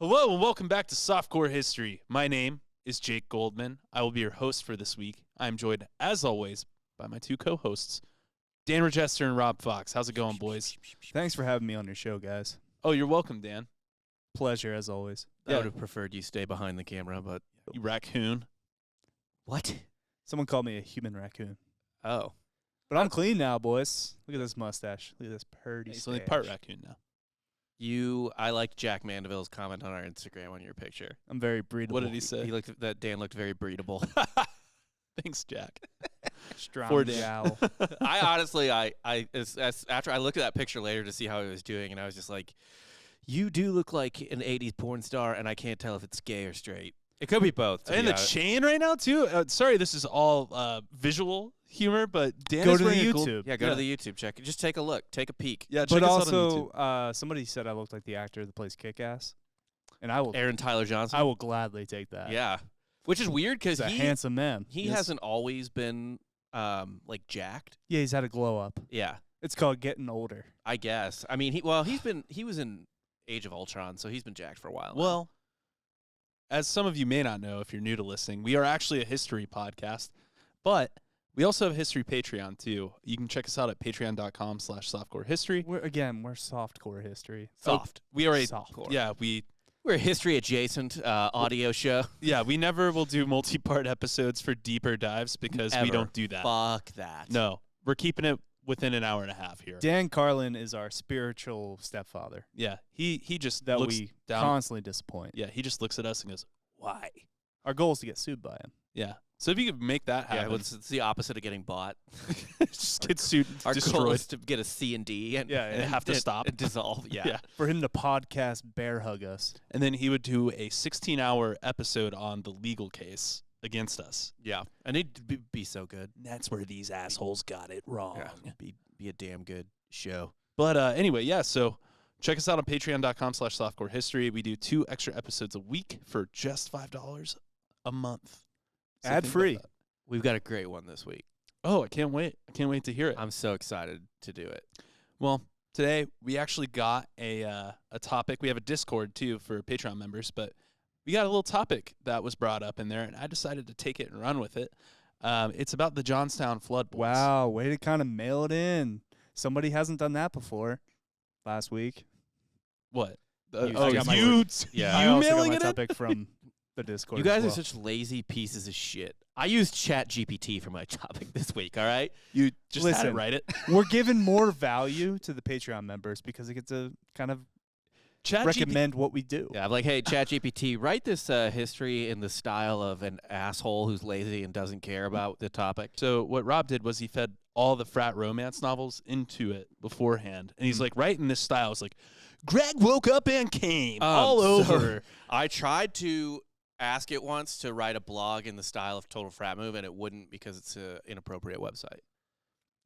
Hello and welcome back to Softcore History. My name is Jake Goldman. I will be your host for this week. I'm joined, as always, by my two co-hosts, Dan Regester and Rob Fox. How's it going, boys? Thanks for having me on your show, guys. Oh, you're welcome, Dan. Pleasure, as always. I would have preferred you stay behind the camera, but... You raccoon. What? Someone called me a human raccoon. Oh. But I'm clean now, boys. Look at this mustache. Look at this purdy He's only stash. part raccoon now. I liked Jack Mandeville's comment on our Instagram on your picture. I'm very breedable. What did he say? Dan looked very breedable. Thanks, Jack. Strong For Dan. jowl. I honestly, after I looked at that picture later to see how he was doing, and I was just like, you do look like an 80s porn star, and I can't tell if it's gay or straight. It could be both. And the chain right now, too. Sorry, this is all visual humor, but Dan Go is to the wearing a YouTube. Yeah, go to the YouTube. Check it. Just take a look. Take a peek. Yeah, check But us out on YouTube. also, somebody said I looked like the actor that plays Kick-Ass. And I will Aaron Tyler Johnson. I will gladly take that. Yeah. Which is weird because He's a handsome man. he hasn't always been like jacked. Yeah, he's had a glow up. Yeah. It's called getting older. I guess. I mean, he was in Age of Ultron, so he's been jacked for a while. Well, as some of you may not know if you're new to listening, we are actually a history podcast, but we also have a history Patreon, too. You can check us out at patreon.com/softcorehistory. We're softcore history. soft. We are a Softcore. Yeah, We're a history adjacent audio show. we never will do multi-part episodes for deeper dives because we Ever. don't do that. Fuck that. No, we're keeping it within an hour and a half here. Dan Carlin is our spiritual stepfather Yeah, he just that looks we down. constantly disappoint. Yeah, he just looks at us and goes, "Why?" Our goal is to get sued by him. Yeah. So if you could make that Yeah, happen, it's the opposite of getting bought. just get sued, Our goal destroyed, is to get a C&D and, Yeah, and have to stop. and dissolve. Yeah. Yeah. For him to podcast bear hug us. And then he would do a 16-hour episode on the legal case against us. Yeah. And it'd be so good. That's where these assholes got it wrong. Yeah. Be a damn good show. But anyway, yeah, so check us out on patreon.com/softcorehistory. We do 2 extra episodes a week for just $5 a month. So Ad think free. about that. We've got a great one this week. Oh, I can't wait. I can't wait to hear it. I'm so excited to do it. Well, today we actually got a topic. We have a Discord, too, for Patreon members, but we got a little topic that was brought up in there, and I decided to take it and run with it. It's about the Johnstown Flood, boys. Wow, way to kind of mail it in. Somebody hasn't done that before. Last week. What? You Oh, got my you Yeah. I you also mailing got my it in? topic from the Discord. You guys as are well. such lazy pieces of shit. I used ChatGPT for my topic this week, all right? You just had to Listen. write it. We're giving more value to the Patreon members because they get to kind of recommend what we do. Yeah, I'm like, hey, ChatGPT, write this history in the style of an asshole who's lazy and doesn't care about the topic. So what Rob did was he fed all the frat romance novels into it beforehand. And he's like, right in this style. It's like, Greg woke up and came all so over. I tried to ask it once to write a blog in the style of Total Frat Move, and it wouldn't because it's an inappropriate website.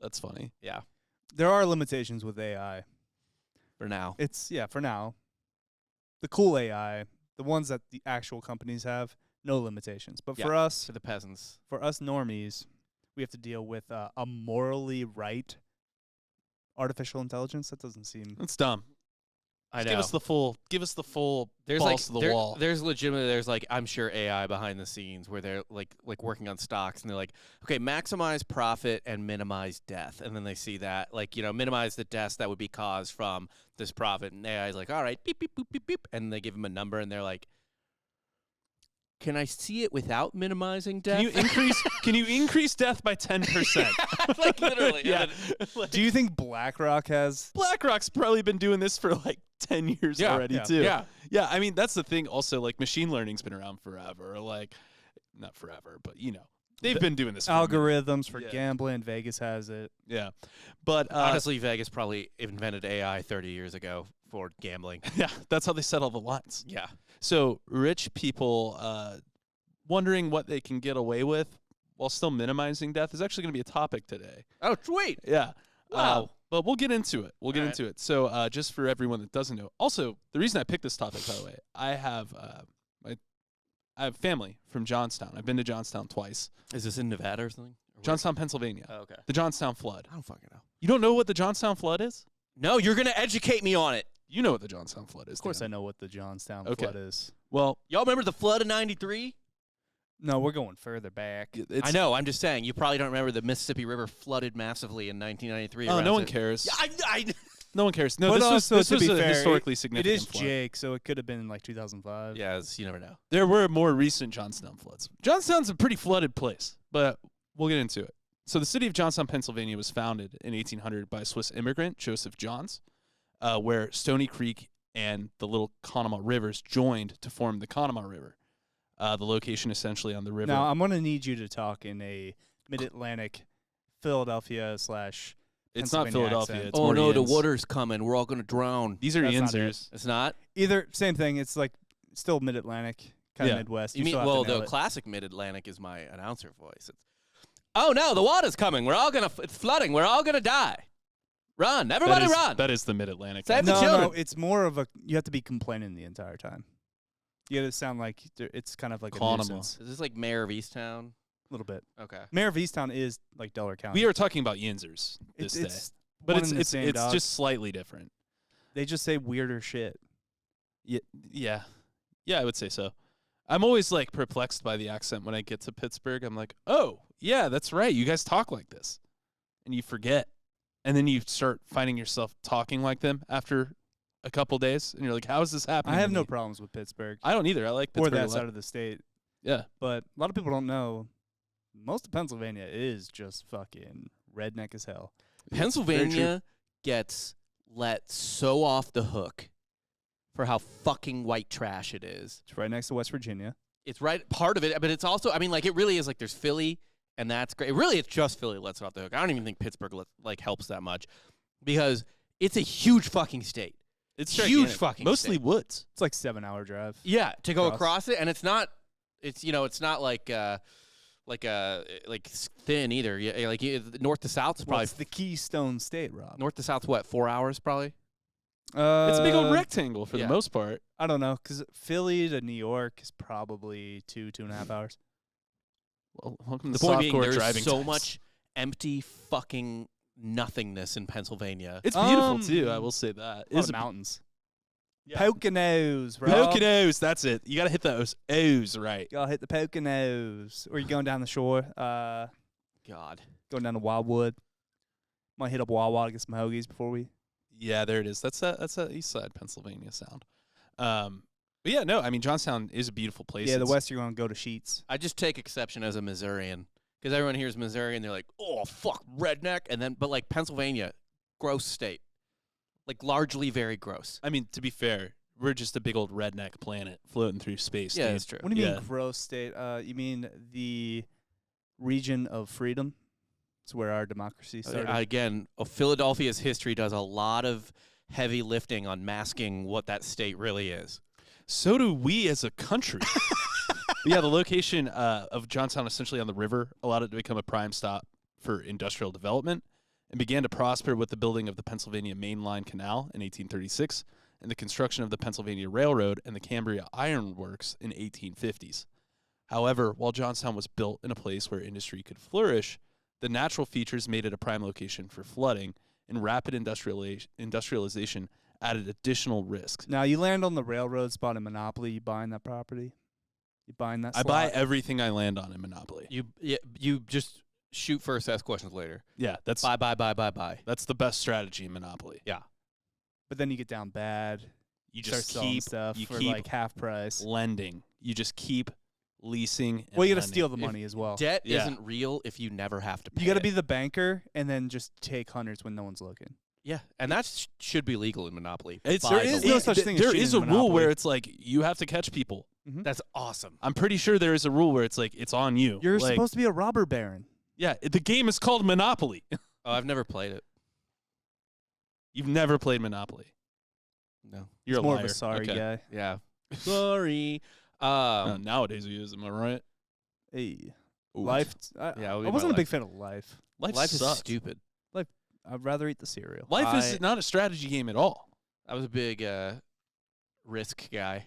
That's funny. Yeah, There are limitations with AI. for now. For now. The cool AI, the ones that the actual companies have, no limitations. But Yeah. for us For the peasants. normies, we have to deal with a morally right artificial intelligence. That doesn't seem. That's dumb. I Just know. give us the full There's balls to the wall. There's I'm sure AI behind the scenes where they're like working on stocks and they're like, okay, maximize profit and minimize death, and then they see that minimize the deaths that would be caused from this profit, and AI is like, all right, beep beep boop beep beep, and they give them a number, and they're like, can I see it without minimizing death? Can you increase death by 10%? Like literally, Yeah. Do you think BlackRock has? BlackRock's probably been doing this for like 10 years Yeah, already, yeah, too. yeah. Yeah, I mean, that's the thing. Also, like, machine learning's been around forever. Like, not forever, but, they've been doing this for a minute. Algorithms for Yeah. gambling. Vegas has it. Yeah. But, Honestly, Vegas probably invented AI 30 years ago for gambling. yeah, that's how they set all the lines. Yeah. So, rich people wondering what they can get away with while still minimizing death is actually going to be a topic today. Oh, sweet. Yeah. Wow. But we'll get into it. We'll get All into it. So just for everyone that doesn't know. Also, the reason I picked this topic, by the way, I have family from Johnstown. I've been to Johnstown twice. Is this in Nevada or something? Or where? Johnstown, Pennsylvania. Oh, okay. The Johnstown Flood. I don't fucking know. You don't know what the Johnstown Flood is? No, you're going to educate me on it. You know what the Johnstown Flood is. Of course, Dan. I know what the Johnstown Okay. Flood is. Well, Y'all remember the flood of '93? No, we're going further back. it's, I know. I'm just saying. You probably don't remember the Mississippi River flooded massively in 1993. Oh, around no one it. cares. Yeah, I No one cares. No, But this also, was to be a fair, historically It significant is flood. Jake, so it could have been like 2005. yeah, you never know. There were more recent Johnstown floods. Johnstown's a pretty flooded place, but we'll get into it. So the city of Johnstown, Pennsylvania was founded in 1800 by a Swiss immigrant, Joseph Johns, where Stony Creek and the little Konama rivers joined to form the Konama River. The location essentially on the river. Now, I'm going to need you to talk in a mid-Atlantic Philadelphia / it's not Pennsylvania Philadelphia. accent. It's Oh more no, the Yins. water's coming. We're all gonna drown. These are That's not Yinzers. It's not. Either same thing. It's like still mid-Atlantic, kind of Yeah. Midwest. You mean still have to well, nail the it. classic Mid-Atlantic is my announcer voice. It's, oh no, the water's coming. We're all gonna. It's flooding. We're all gonna die. Run, everybody, run. That is the Mid-Atlantic. Save the No, children. it's more of a. You have to be complaining the entire time. You got to sound like it's kind of like a Konama. nuisance. Is this like Mayor of Easttown? A little bit. Okay. Mayor of Easttown is like Delaware County. We are talking about Yinzers this day. it's But one it's and the it's same, it's dog. just slightly different. They just say weirder shit. Yeah, I would say so. I'm always like perplexed by the accent when I get to Pittsburgh. I'm like, oh yeah, that's right. You guys talk like this, and you forget, and then you start finding yourself talking like them after a couple days, and you're like, how is this happening? I have to no me? problems with Pittsburgh I don't either. I like or Pittsburgh. that a lot. side of the state, Yeah, but a lot of people don't know. Most of Pennsylvania is just fucking redneck as hell. Pennsylvania gets let so off the hook for how fucking white trash it is. It's right next to West Virginia. It's right part of it, but it's also. I mean, like it really is like there's Philly, and that's great. Really, it's just Philly lets it off the hook. I don't even think Pittsburgh helps that much because it's a huge fucking state. it's Huge gigantic. fucking mostly state. woods. It's like 7-hour drive. Yeah, to go Across. across it, and it's not. It's it's not like thin either. Yeah, like north to south is Well, probably it's the Keystone State, Rob. north to south. What 4 hours probably? It's a big old rectangle for yeah. the most part. I don't know, because Philly to New York is probably 2.5 hours. Well, welcome The to point being, softcore there's driving so times. much empty fucking nothingness in Pennsylvania. It's beautiful Um, too. I will say that. A lot It's of mountains. yeah. Poconos, Rob. Poconos. That's it. You got to hit those O's right. Y'all hit the Poconos. Or you going down the shore, God. going down to Wildwood. Might hit up Wawa to get some hoagies before we... Yeah, there it is. That's a East Side Pennsylvania sound. But yeah, no, I mean Johnstown is a beautiful place. Yeah, the It's- west you're going to go to Sheets. I just take exception as a Missourian because everyone hears Missouri and they're like, "Oh, fuck, redneck," and then but like Pennsylvania, gross state, like largely very gross. I mean, to be fair, we're just a big old redneck planet floating through space. Yeah, dude. that's true. What do you Yeah. mean gross state? You mean the region of freedom? It's where our democracy started. Again, Philadelphia's history does a lot of heavy lifting on masking what that state really is. So do we as a country. But yeah, the location of Johnstown, essentially on the river, allowed it to become a prime stop for industrial development and began to prosper with the building of the Pennsylvania Main Line Canal in 1836 and the construction of the Pennsylvania Railroad and the Cambria Iron Works in 1850s. However, while Johnstown was built in a place where industry could flourish, the natural features made it a prime location for flooding, and rapid industrialization added additional risks. Now, you land on the railroad spot in Monopoly, you buying that property? You buying that I buy slot? everything I land on in Monopoly. You just shoot first, ask questions later. Yeah, that's Bye. that's the best strategy in Monopoly. But then you get down bad. You Start just selling keep stuff you for keep like half price. lending. You just keep leasing. And Well, you got to lending. steal the money as well. Debt Yeah. isn't real if you never have to pay. You got to it. be the banker and then just take hundreds when no one's looking. Yeah, and that should be legal in Monopoly. It's, by there the is way. no such thing as There cheating is in a rule Monopoly. where it's like you have to catch people. That's awesome. I'm pretty sure there is a rule where it's like it's on you. You're Like, supposed to be a robber baron. Yeah, the game is called Monopoly. Oh, I've never played it. You've never played Monopoly. No. You're It's a more liar. of a sorry Okay. guy. Yeah. Sorry. Nowadays we use. Am I right? Hey, Ooh. life. Yeah, I wasn't a big fan of life. Life Life is sucks. stupid. I'd rather eat the cereal. Life is not a strategy game at all. I was a big risk guy,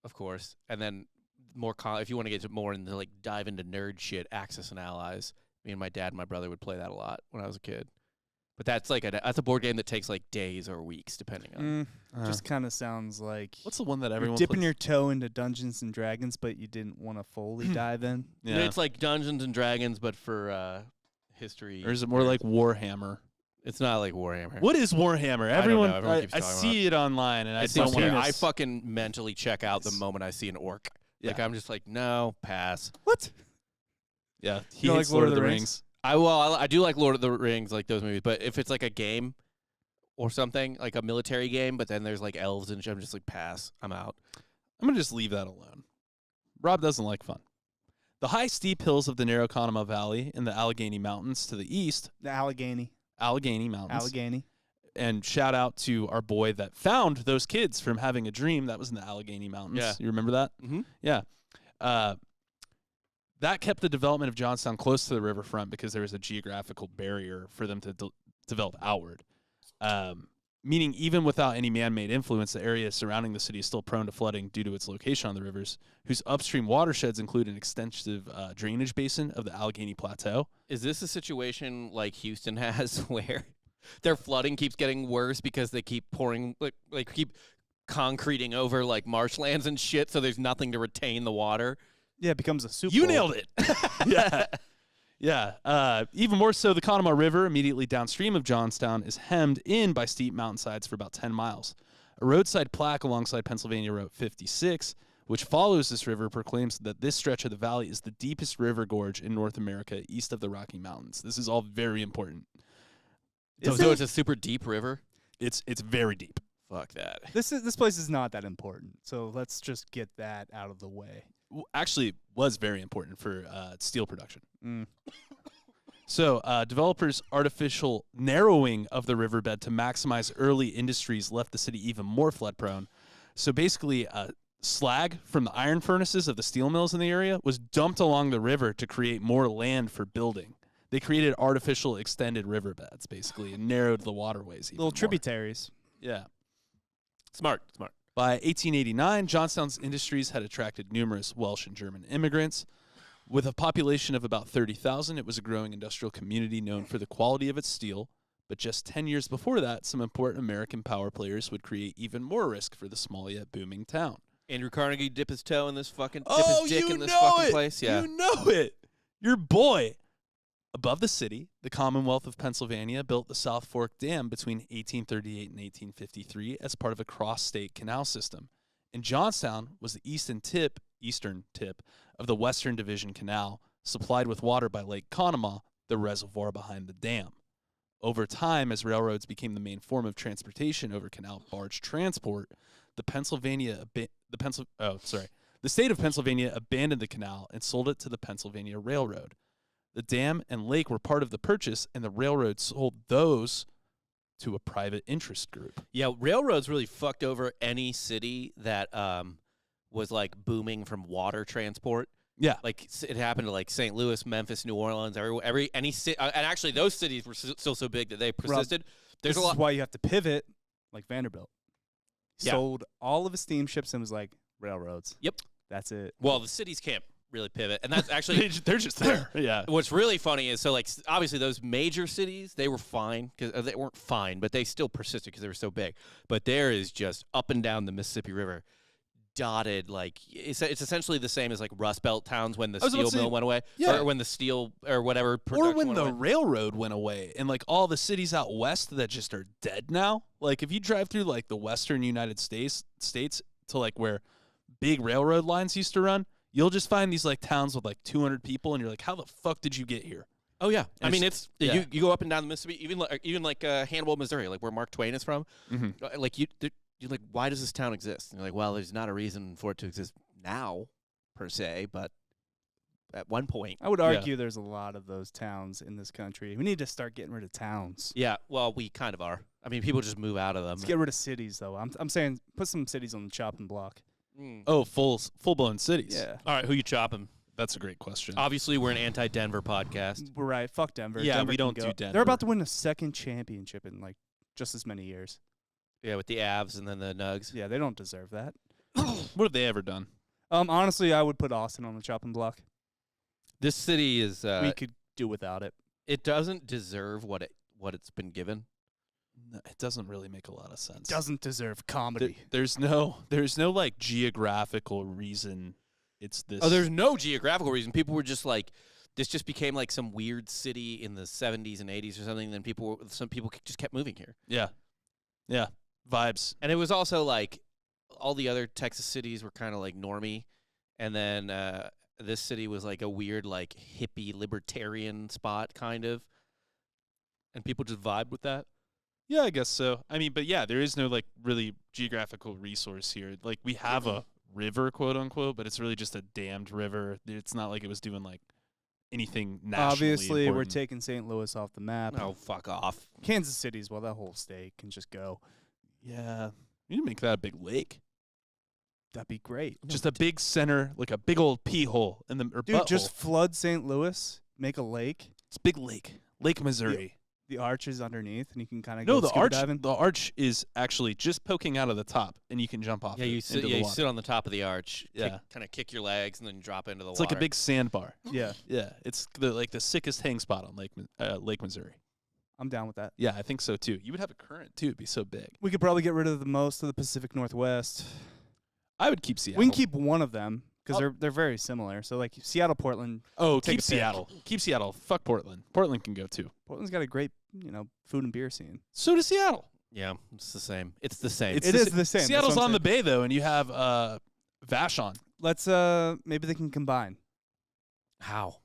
of course, and then more. If you want to get to more into like dive into nerd shit, Axis and Allies. Me and my dad and my brother would play that a lot when I was a kid. But that's like that's a board game that takes like days or weeks, depending on. Just kind of sounds like What's the one that you're everyone dipping plays? your toe into Dungeons and Dragons, but you didn't want to fully dive in. Yeah. It's like Dungeons and Dragons, but for history. Or is it more like Warhammer? It's not like Warhammer. What is Warhammer? I don't know. Everyone, Everyone keeps I talking see it online, and I It's don't not want I to. fucking mentally check out the moment I see an orc. Like Yeah. I'm just like, no, pass. What? Yeah, he You hates like Lord of the Rings. I do like Lord of the Rings, like those movies, but if it's like a game or something, like a military game, but then there's like elves and shit, I'm just like, pass. I'm out. I'm gonna just leave that alone. Rob doesn't like fun. The high, steep hills of the narrow Konama Valley in the Allegheny Mountains to the east, The Allegheny. Allegheny Mountains, Allegheny. and shout out to our boy that found those kids from having a dream that was in the Allegheny Mountains. Yeah. You remember that? Mm-hmm. Yeah. That kept the development of Johnstown close to the riverfront because there was a geographical barrier for them to develop outward. Meaning even without any man-made influence, the area surrounding the city is still prone to flooding due to its location on the rivers, whose upstream watersheds include an extensive drainage basin of the Allegheny Plateau. Is this a situation like Houston has where their flooding keeps getting worse because they keep pouring, like keep concreting over like marshlands and shit, so there's nothing to retain the water? Yeah, it becomes a soup You bowl. nailed it. Yeah. Yeah. Even more so, the Konama River, immediately downstream of Johnstown, is hemmed in by steep mountainsides for about 10 miles. A roadside plaque alongside Pennsylvania Route 56, which follows this river, proclaims that this stretch of the valley is the deepest river gorge in North America east of the Rocky Mountains. This is all very important. So it's a super deep river? It's very deep. Fuck that. This place is not that important, so let's just get that out of the way. Actually, was very important for steel production. Mm. So, developers' artificial narrowing of the riverbed to maximize early industries left the city even more flood-prone. So basically, slag from the iron furnaces of the steel mills in the area was dumped along the river to create more land for building. They created artificial extended riverbeds, basically, and narrowed the waterways even Little more. tributaries. Yeah. Smart. By 1889, Johnstown's industries had attracted numerous Welsh and German immigrants. With a population of about 30,000, it was a growing industrial community known for the quality of its steel. But just 10 years before that, some important American power players would create even more risk for the small yet booming town. Andrew Carnegie dip his toe in this fucking Oh, dip his dick you in this know fucking it. place. Yeah. You know it. Your boy. Above the city, the Commonwealth of Pennsylvania built the South Fork Dam between 1838 and 1853 as part of a cross-state canal system. And Johnstown was the eastern tip of the Western Division Canal, supplied with water by Lake Konama, the reservoir behind the dam. Over time, as railroads became the main form of transportation over canal barge transport, the state of Pennsylvania abandoned the canal and sold it to the Pennsylvania Railroad. The dam and lake were part of the purchase, and the railroad sold those to a private interest group. Yeah, railroads really fucked over any city that was like booming from water transport. Yeah. Like it happened to like St. Louis, Memphis, New Orleans, any city, and actually those cities were still so big that they persisted. There's This a lot. is why you have to pivot, like Vanderbilt. Yeah. Sold all of his steamships and was like, railroads. Yep. That's it. Well, the cities can't really pivot, and that's actually They're just there. Yeah. what's really funny is, so like obviously those major cities, they were fine because they weren't fine, but they still persisted because they were so big. But there is just up and down the Mississippi River, dotted like it's essentially the same as like Rust Belt towns when the steel mill went away, yeah. or when the steel or whatever Or production when went the away. railroad went away and like all the cities out west that just are dead now. Like if you drive through like the western United States to like where big railroad lines used to run, you'll just find these like towns with like 200 people and you're like, how the fuck did you get here? Oh yeah, I And mean it's- it's yeah. you go up and down the Mississippi, even like Hannibal, Missouri, like where Mark Twain is from. Mm-hmm. Like you're like, why does this town exist? And you're like, well, there's not a reason for it to exist now, per se, but at one point. I would argue there's a lot of those towns in this country. We need to start getting rid of towns. Yeah, well, we kind of are. I mean, people just move out of them. Let's get rid of cities, though. I'm saying put some cities on the chopping block. Mm. Oh, full blown cities. Yeah. All right, who you chopping? That's a great question. Obviously, we're an anti-Denver podcast. We're right. Fuck Denver. Yeah, Denver we can don't go. do Denver. They're about to win a second championship in like just as many years. Yeah, with the Avs and then the Nugs. Yeah, they don't deserve that. What have they ever done? Honestly, I would put Austin on the chopping block. This city is We could do without it. it doesn't deserve what what it's been given. No, it doesn't really make a lot of sense. Doesn't deserve comedy. There's no like geographical reason it's this. Oh, there's no geographical reason. People were just like, this just became like some weird city in the 70s and 80s or something. And then some people just kept moving here. Yeah, vibes. And it was also like all the other Texas cities were kind of like normie. And then this city was like a weird, like hippie libertarian spot kind of. And people just vibed with that. Yeah, I guess so. I mean, but yeah, there is no like really geographical resource here. Like we have a river, quote unquote, but it's really just a dammed river. It's not like it was doing like anything nationally Obviously, important. we're taking St. Louis off the map. Oh, fuck off. Kansas City's, well, that whole state can just go. Yeah, you need to make that a big lake. That'd be great. Just a big center, like a big old pee hole in the or Dude, butthole. just flood St. Louis, make a lake. It's a big lake, Lake Missouri. The arch is underneath, and you can kind of No, go scuba diving. the arch is actually just poking out of the top, and you can jump off. Yeah, it you sit. into Yeah, the you water. sit on the top of the arch. Yeah. Kind of kick your legs and then drop into the It's water. like a big sandbar. Yeah, Yeah, it's the sickest hang spot on Lake Missouri. I'm down with that. Yeah, I think so too. You would have a current too. It'd be so big. We could probably get rid of most of the Pacific Northwest. I would keep Seattle. We can keep one of them because Oh. they're very similar. So like Seattle, Portland. Oh, take keep a pick. Seattle. Keep Seattle. Fuck Portland. Portland can go too. Portland's got a great food and beer scene. So does Seattle. Yeah, it's the same. It's the same. It is the same. That's Seattle's what I'm on the saying. bay though, and you have Vashon. Let's maybe they can combine. How?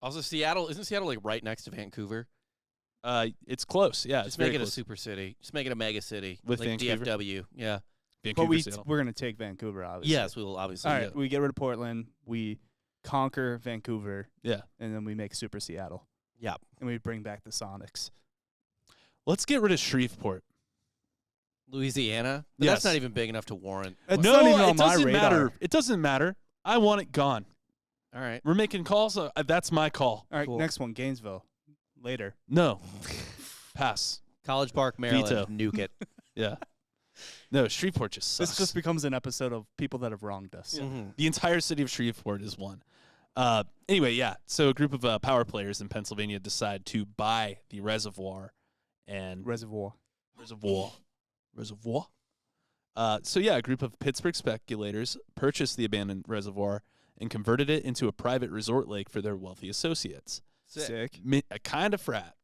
Also, isn't Seattle like right next to Vancouver? It's close. Yeah, Just it's make very it a close. super city. Just make it a mega city. With like Vancouver? DFW. Yeah. Vancouver, But Seattle. we're gonna take Vancouver, obviously. Yes, we will obviously. All right, we get rid of Portland. We conquer Vancouver. Yeah. And then we make Super Seattle. Yeah. And we bring back the Sonics. Let's get rid of Shreveport. Louisiana. But Yes. that's not even big enough to warrant. It's no, not even it on my doesn't radar. matter. It doesn't matter. I want it gone. All right. We're making calls. That's my call. All right, Cool. next one, Gainesville. Later. No. Pass. College Park, Maryland. Veto. Nuke it. Yeah. No, Shreveport just sucks. This just becomes an episode of people that have wronged us. Mhm. The entire city of Shreveport is one. Anyway, yeah. So a group of power players in Pennsylvania decide to buy the reservoir and Reservoir. reservoir. So yeah, a group of Pittsburgh speculators purchased the abandoned reservoir and converted it into a private resort lake for their wealthy associates. Sick. A kind of frat.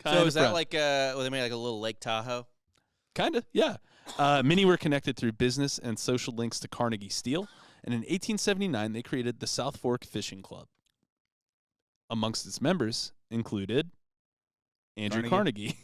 So is that like they made like a little Lake Tahoe? Kind of, yeah. Many were connected through business and social links to Carnegie Steel, and in 1879 they created the South Fork Fishing Club. Amongst its members included Andrew Carnegie,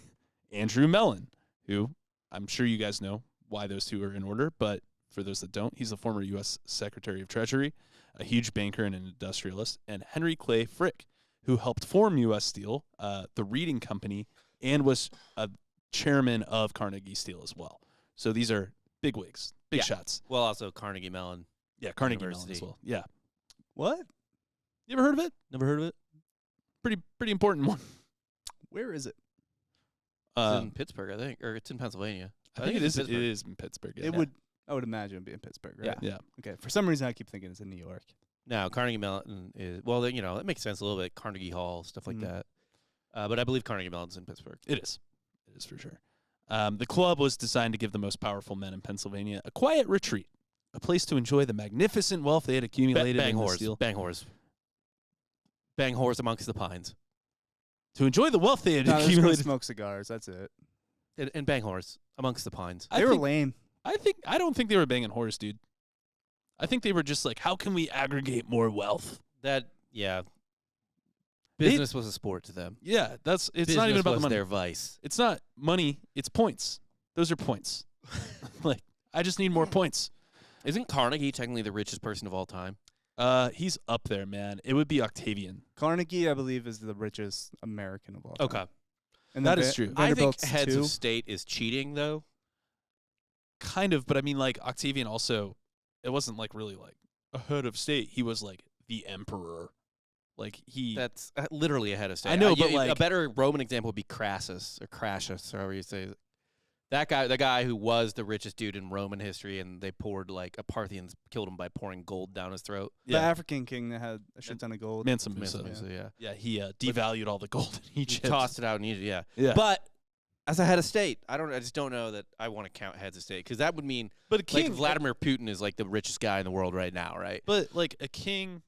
Andrew Mellon, who I'm sure you guys know why those two are in order, but for those that don't, he's a former U.S. Secretary of Treasury, a huge banker and an industrialist, and Henry Clay Frick, who helped form U.S. Steel, the Reading Company, and was a chairman of Carnegie Steel as well. So these are big wigs, big Yeah. shots. Well, also Carnegie Mellon. Yeah, Carnegie Mellon University. as well. Yeah. What? You ever heard of it? Never heard of it? Pretty important one. Where is it? It's in Pittsburgh, I think, or it's in Pennsylvania. I think it it's is. in It Pittsburgh. is in Pittsburgh. Yeah. I would imagine it'd be in Pittsburgh, right? Yeah. Yeah. Okay. For some reason, I keep thinking it's in New York. No, Carnegie Mellon is that makes sense a little bit. Carnegie Hall, stuff like Mhm. that. But I believe Carnegie Mellon's in Pittsburgh. It is. It is for sure. The club was designed to give the most powerful men in Pennsylvania a quiet retreat, a place to enjoy the magnificent wealth they had accumulated Bang in the whores, steel. bang whores, bang whores amongst the pines, To enjoy the wealth they had No, they're just gonna accumulated. smoke cigars. That's it. and bang whores amongst the pines. They were lame. I don't think they were banging whores, dude. I think they were just like, how can we aggregate more wealth? Business was a sport to them. Yeah, it's Business not even about the was money. their vice. It's not money. It's points. Those are points. Like, I just need more points. Isn't Carnegie technically the richest person of all time? He's up there, man. It would be Octavian. Carnegie, I believe, is the richest American of all time. Okay, And That then is true. I think Vanderbilt's heads two. of state is cheating though. Kind of, but I mean, like, Octavian also, it wasn't like really like a head of state. He was like the emperor. Like, That's literally a head of state. I know, but a like- better Roman example would be Crassus or Crassus, however you say it. That guy, the guy who was the richest dude in Roman history, and they poured Parthians killed him by pouring gold down his throat. The African king that had a shit ton of gold. Mansa Musa. Yeah, he devalued all the gold in Egypt. He tossed it out in Egypt. Yeah. But as a head of state, I just don't know that I want to count heads of state, because that would mean But a king, Vladimir Putin is the richest guy in the world right now, right? But a king,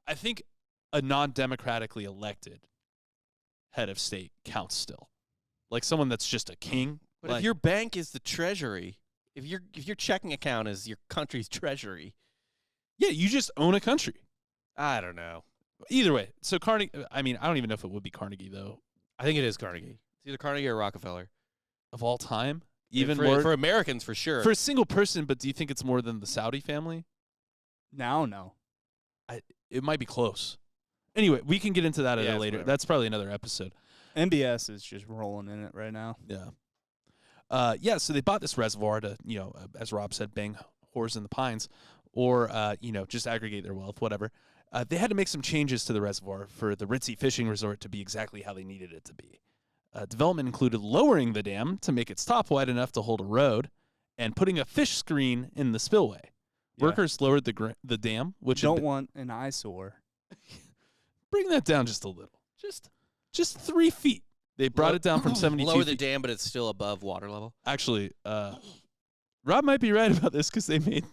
I think a non-democratically elected head of state counts still. Someone that's just a king. But if your bank is the treasury, if your checking account is your country's treasury, yeah, you just own a country. I don't know. Either way, so Carnegie. I mean, I don't even know if it would be Carnegie though. I think it is Carnegie. It's either Carnegie or Rockefeller. Of all time, even for, more for Americans for sure. For a single person, but do you think it's more than the Saudi family? Now, no. It might be close. Anyway, we can get into that at a later. Whatever. That's probably another episode. MBS is just rolling in it right now. Yeah. So they bought this reservoir to, as Rob said, bang whores in the pines, or just aggregate their wealth, whatever. They had to make some changes to the reservoir for the ritzy fishing resort to be exactly how they needed it to be. Development included lowering the dam to make its top wide enough to hold a road, and putting a fish screen in the spillway. Yeah. Workers lowered the dam, which don't want an eyesore. Bring that down just a little, just 3 feet. They brought it down from 72 Lower feet. the dam, but it's still above water level. Actually, Rob might be right about this, because they made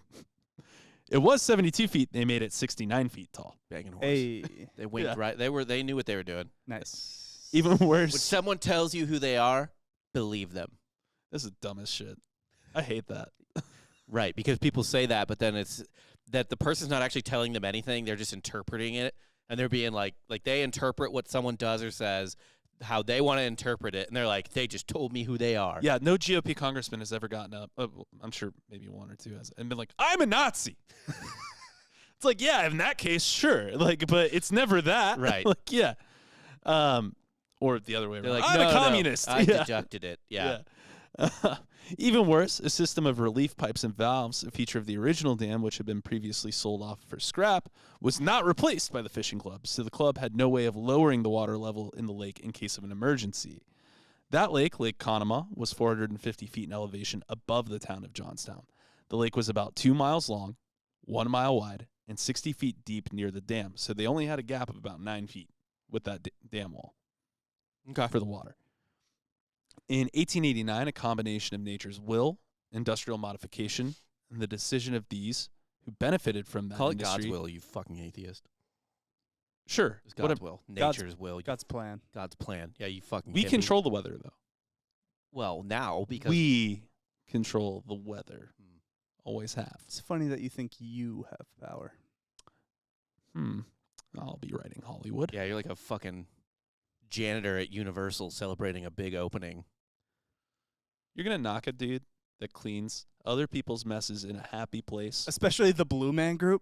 it was 72 feet. They made it 69 feet tall. Banging horse. Hey, They winked right. They knew what they were doing. nice. Even worse. When someone tells you who they are, believe them. This is dumb as shit. I hate that. Right, because people say that, but then it's that the person's not actually telling them anything. They're just interpreting it, and they're being like they interpret what someone does or says how they want to interpret it, and they're like, they just told me who they are. Yeah, no GOP congressman has ever gotten up. I'm sure maybe one or two has, and been like, "I'm a Nazi." It's like, yeah, in that case, sure. But it's never that. Right. Yeah. Or the other way They're around. like, I'm no, a communist. I deducted it. Yeah. Even worse, a system of relief pipes and valves, a feature of the original dam, which had been previously sold off for scrap, was not replaced by the fishing club, so the club had no way of lowering the water level in the lake in case of an emergency. That lake, Lake Konama, was 450 feet in elevation above the town of Johnstown. The lake was about 2 miles long, 1 mile wide, and 60 feet deep near the dam, so they only had a gap of about 9 feet with that dam wall for the water. In 1889, a combination of nature's will, industrial modification, and the decision of these who benefited from that Call industry. it God's will, you fucking atheist. Sure. It's God's will. Nature's will. God's plan. God's plan. Yeah, you fucking We hippie. control the weather, though. Well, now, because We control the weather. Always have. It's funny that you think you have power. I'll be writing Hollywood. yeah, you're like a fucking janitor at Universal celebrating a big opening. You're going to knock a dude that cleans other people's messes in a happy place. Especially the Blue Man Group.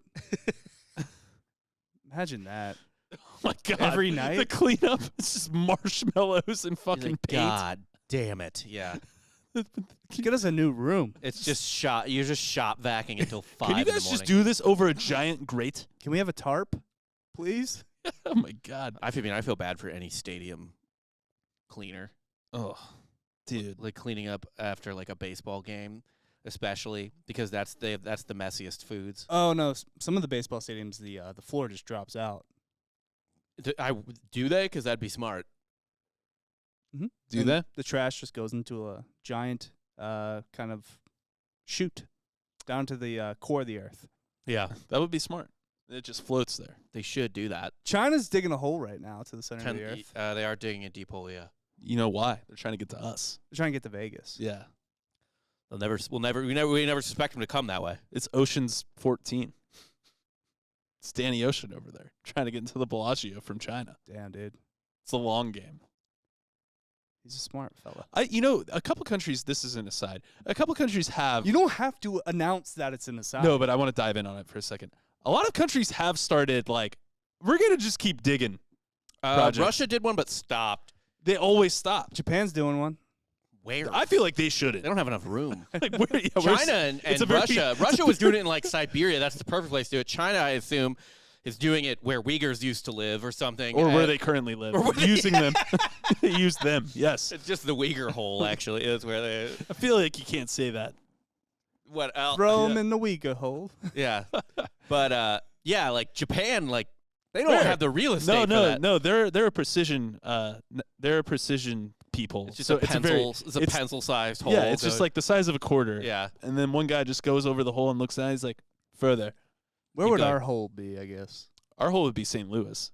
Imagine that. Oh, my God. Every night? The cleanup is just marshmallows and You're fucking like, paint. God damn it. Yeah. Get us a new room. It's just shop. You're just shop vacuuming until 5 Can you in the guys just morning. do this over a giant grate? Can we have a tarp, please? Oh, my God. I feel bad for any stadium cleaner. Oh, dude. Like cleaning up after like a baseball game, especially because that's the messiest foods. Oh no! Some of the baseball stadiums, the floor just drops out. Do they? Because that'd be smart. Mm-hmm. Do they? The trash just goes into a giant kind of chute down to the core of the earth. Yeah, That would be smart. It just floats there. they should do that. China's digging a hole right now to the center of the earth. They are digging a deep hole. Yeah, You know why? They're trying to get to us. They're trying to get to Vegas. Yeah. we never suspect them to come that way. It's Ocean's 14. It's Danny Ocean over there trying to get into the Bellagio from China. Damn, dude. It's a long game. He's a smart fella. A couple countries, this is an aside, a couple countries have... You don't have to announce that it's an aside. No, but I want to dive in on it for a second. A lot of countries have started, like, we're going to just keep digging. projects. Russia did one, but stopped. They always stop. Japan's doing one. Where? I feel like they They shouldn't. don't have enough room. Like, China and it's a very- Russia. Russia was doing it in like Siberia. That's the perfect place to do it. China, I assume, is doing it where Uyghurs used to live or something. Or where they currently live. Or where they- Using them. Use them, yes. It's just the Uyghur hole, actually, is where they... I feel like you can't say that. What else? Throw them in the Uyghur hole. Yeah. But, yeah, like, Japan, like, they don't Where? have the real estate for that. No. They're a precision. They're a precision people. It's just so a pencil. It's It's a pencil-sized hole. Yeah, it's just like the size of a quarter. Yeah. And then one guy just goes over the hole and looks at it. He's like, further. Where Keep would going. our hole be, I guess? Our hole would be St. Louis.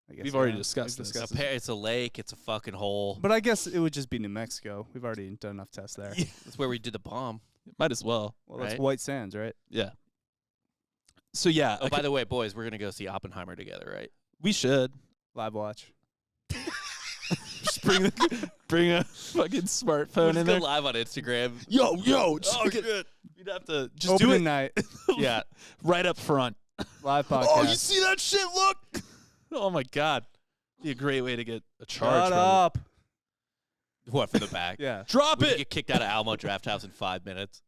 I guess We've already yeah, discussed we've this. discussed this. It's a lake. It's a fucking hole. But I guess it would just be New Mexico. We've already done enough tests there. Yeah. That's where we did the bomb. Might as well. Well, that's Right. White Sands, right? Yeah. So, yeah. Oh, by the way, boys, we're going to go see Oppenheimer together, right? we should. Live watch. Just bring a fucking smartphone We'll in just there. go live on Instagram. Yo. Oh, Shit. shit. We'd have to just do Opening it night. Yeah. right up front. Live podcast. Oh, you see that shit? Look. Oh, my God. Be a great way to get a charge. Shut from it. up. What, from the back? Yeah. Drop We could it. get kicked out of Alamo Draft House in 5 minutes.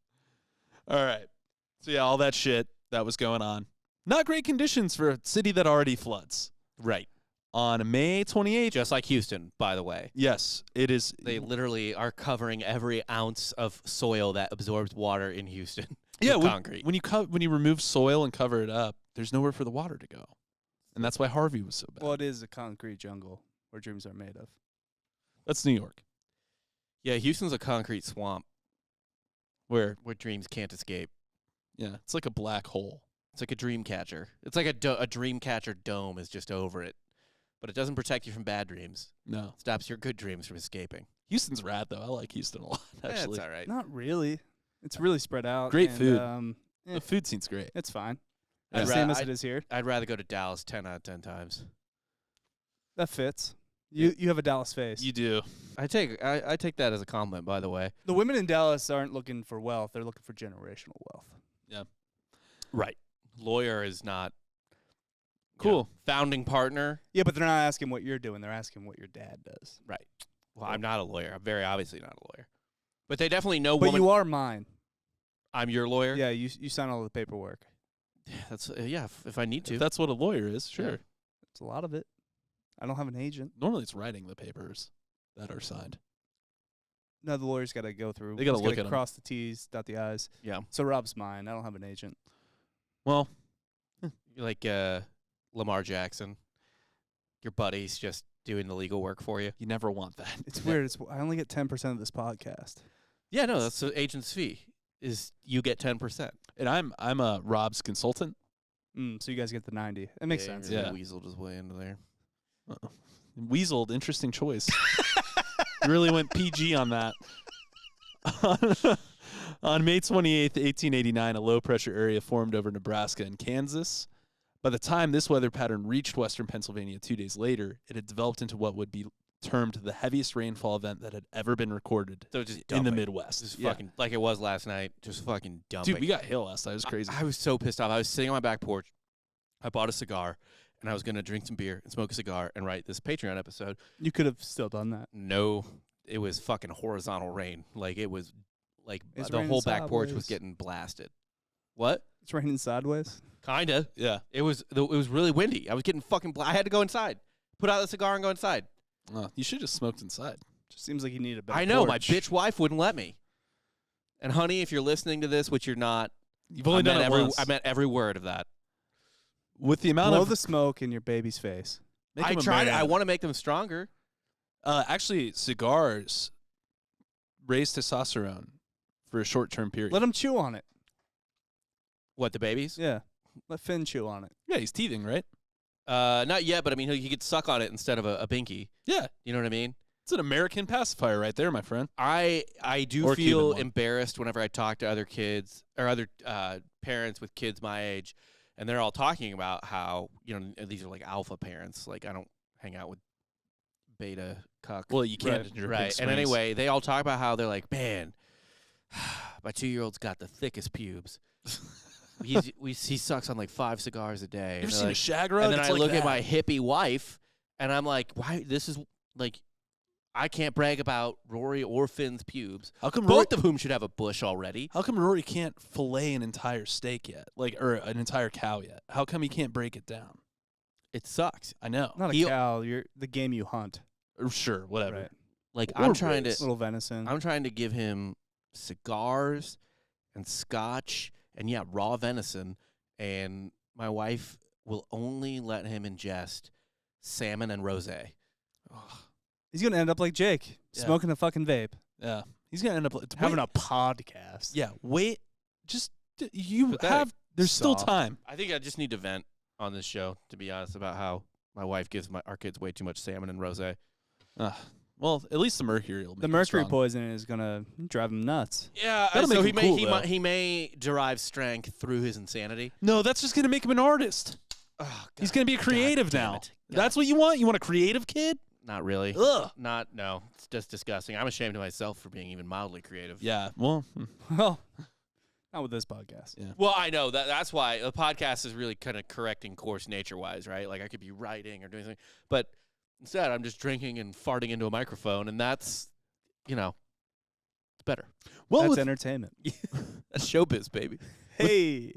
All right. So, yeah, all that shit that was going on. Not great conditions for a city that already floods. Right. On May 28th. Just like Houston, by the way. Yes, it is. They literally are covering every ounce of soil that absorbs water in Houston. Yeah, with concrete. when you remove soil and cover it up, there's nowhere for the water to go. And that's why Harvey was so bad. Well, it is a concrete jungle where dreams are made of. That's New York, Yeah, Houston's a concrete swamp where, where dreams can't escape. yeah, it's like a black hole. It's like a dream catcher. It's like a dream catcher dome is just over it. But it doesn't protect you from bad dreams. No. It stops your good dreams from escaping. Houston's rad, though. I like Houston a lot, actually. That's all right. Not really. It's really spread out. Great and, food. eh, The food scene's great. it's fine. I'd Same ra- as I'd- it is here. I'd rather go to Dallas 10 out of 10 times. That fits. You have a Dallas face. You do. I take that as a compliment, by the way. The women in Dallas aren't looking for wealth. They're looking for generational wealth. Right. Lawyer is not Cool. founding partner. Yeah, but they're not asking what you're doing. They're asking what your dad does. Right. Well, I'm not a lawyer. I'm very obviously not a lawyer. But they definitely know But woman. you are mine. I'm your lawyer. Yeah, you sign all the paperwork. That's if I need to. If that's what a lawyer is, sure. Yeah. It's a lot of it. I don't have an agent. Normally it's writing the papers that are signed. No, the lawyer's got to go through. They gotta He's look at 'em. cross the T's, dot the I's. Yeah. So Rob's mine. I don't have an agent. Well, Like Lamar Jackson. Your buddy's just doing the legal work for you. you never want that. It's weird. I only get 10% of this podcast. Yeah, no, that's the agent's fee. Is you get 10%. And I'm a Rob's consultant. So you guys get the 90. It makes sense. Yeah. Weaseled his way into there. Weaseled, interesting choice. You really went PG on that. On May 28th, 1889, a low-pressure area formed over Nebraska and Kansas. By the time this weather pattern reached western Pennsylvania 2 days later, it had developed into what would be termed the heaviest rainfall event that had ever been recorded So just in the dumping. Midwest. Just Yeah. fucking like it was last night. Just fucking dumping. Dude, we got hail last night. It was crazy. I was so pissed off. I was sitting on my back porch. I bought a cigar, and I was going to drink some beer and smoke a cigar and write this Patreon episode. You could have still done that. No, it was fucking horizontal rain. Like, it was, like, It's the raining whole back porch was sideways. getting blasted. What? It's raining sideways. Kinda. Yeah. It was really windy. I was getting fucking I had to go inside. Put out the cigar and go inside. You should have smoked inside. Just seems like you need a better I know, my porch. bitch wife wouldn't let me. And honey, if you're listening to this, which you're not, You've only done it once. I meant every word of that. With the amount Blow of the smoke in your baby's face. make I 'em a tried it. I man. want to make them stronger. Actually, cigars raise testosterone for a short-term period. Let him chew on it. What, the babies? Yeah. Let Finn chew on it. Yeah, he's teething, right? Not yet, but I mean, he could suck on it instead of a binky. Yeah, You know what I mean? it's an American pacifier right there, my friend. I do Or feel Cuban one. embarrassed whenever I talk to other kids or other parents with kids my age, and they're all talking about how, you know, these are like alpha parents. Like, I don't hang out with beta cuck. Well, you can't. Right, in your Right. big And swings. anyway, they all talk about how they're like, man, my 2-year-old's got the thickest pubes. He sucks on like 5 cigars a day. You And ever they're seen a like- shag rug? and then It's I like look at that. my hippie wife, and I'm like, why? This is like, I can't brag about Rory or Finn's pubes. How come Rory? Both of whom should have a bush already. How come Rory can't fillet an entire steak yet, or an entire cow yet? How come he can't break it down? It sucks. I know. Not a cow. You're the game you hunt. Sure, whatever. Right. Like Or I'm trying to Little venison. I'm trying to give him cigars and scotch and raw venison, and my wife will only let him ingest salmon and rosé. He's gonna end up like Jake, smoking a fucking vape. Yeah. He's going to end up Having a podcast. Yeah, wait. Just you Pathetic. have there's still Soft. time. I think I just need to vent on this show, to be honest, about how my wife gives our kids way too much salmon and rosé. Well, at least the mercury will make The him mercury strong. poisoning is gonna drive him nuts. Yeah, That'll so make him cool, he may derive strength through his insanity. No, that's just going to make him an artist. Oh, He's going to be a creative damn now. it. That's what you want? You want a creative kid? Not really. Ugh. No. It's just disgusting. I'm ashamed of myself for being even mildly creative. Yeah, well, Well, not with this podcast. yeah. Well, I know that's why the podcast is really kind of correcting course nature-wise, right? Like I could be writing or doing something, but instead I'm just drinking and farting into a microphone, and that's, it's better. Well, That's with, entertainment. That's showbiz, baby. Hey.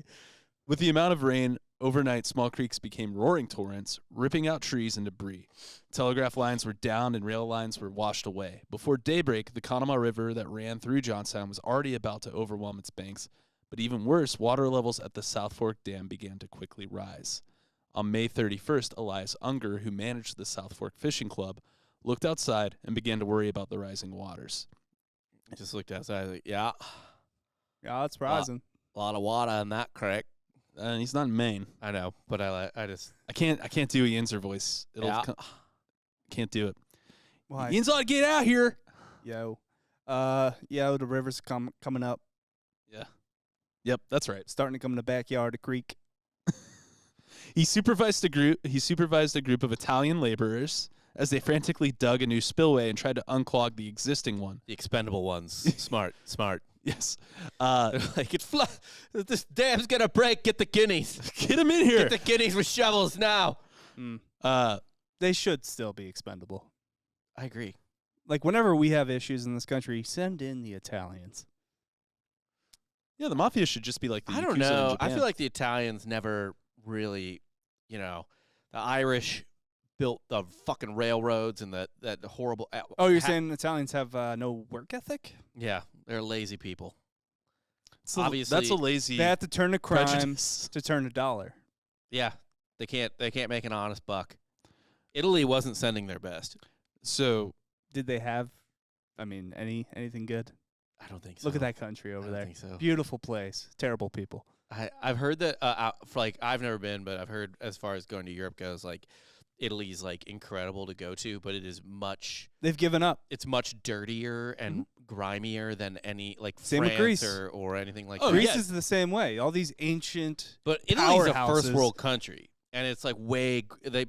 with the amount of rain, overnight small creeks became roaring torrents, ripping out trees and debris. Telegraph lines were down and rail lines were washed away. Before daybreak, the Konama River that ran through Johnstown was already about to overwhelm its banks. But even worse, water levels at the South Fork Dam began to quickly rise. On May 31st, Elias Unger, who managed the South Fork Fishing Club, looked outside and began to worry about the rising waters. I just looked outside, like, yeah, Yeah, it's surprising. a lot of water in that creek. And he's not in Maine. I know, but I just I can't do Ian's voice. Can't do it. Why? Ian's ought to get out here. Yo. The river's coming up. Yeah. Yep, that's right. Starting to come in the backyard of the creek. He supervised a group of Italian laborers as they frantically dug a new spillway and tried to unclog the existing one. the expendable ones. Smart. Yes. Like this dam's gonna break. Get the guineas. Get him in here. Get the guineas with shovels now. They should still be expendable. I agree. Like, whenever we have issues in this country, send in the Italians. Yeah, the mafia should just be like the I don't Yakuza in know. I Japan. feel like the Italians never really, the Irish built the fucking railroads and that horrible. Oh, you're saying Italians have no work ethic? Yeah, they're lazy people. Obviously, that's a lazy They have to turn to crime prejudice. to turn to dollar. Yeah, they can't make an honest buck. Italy wasn't sending their best. So Did they have, anything good? I don't think so. Look at that country over I don't there. think so. Beautiful place. Terrible people. I've heard that I've never been, but I've heard as far as going to Europe goes, like Italy's like incredible to go to, but it is They've given up. it's much dirtier and grimier than any like Same with France Greece. or anything like Oh, that. Greece yeah. is the same way. All these ancient. But Italy's a powerhouses. first world country, and it's like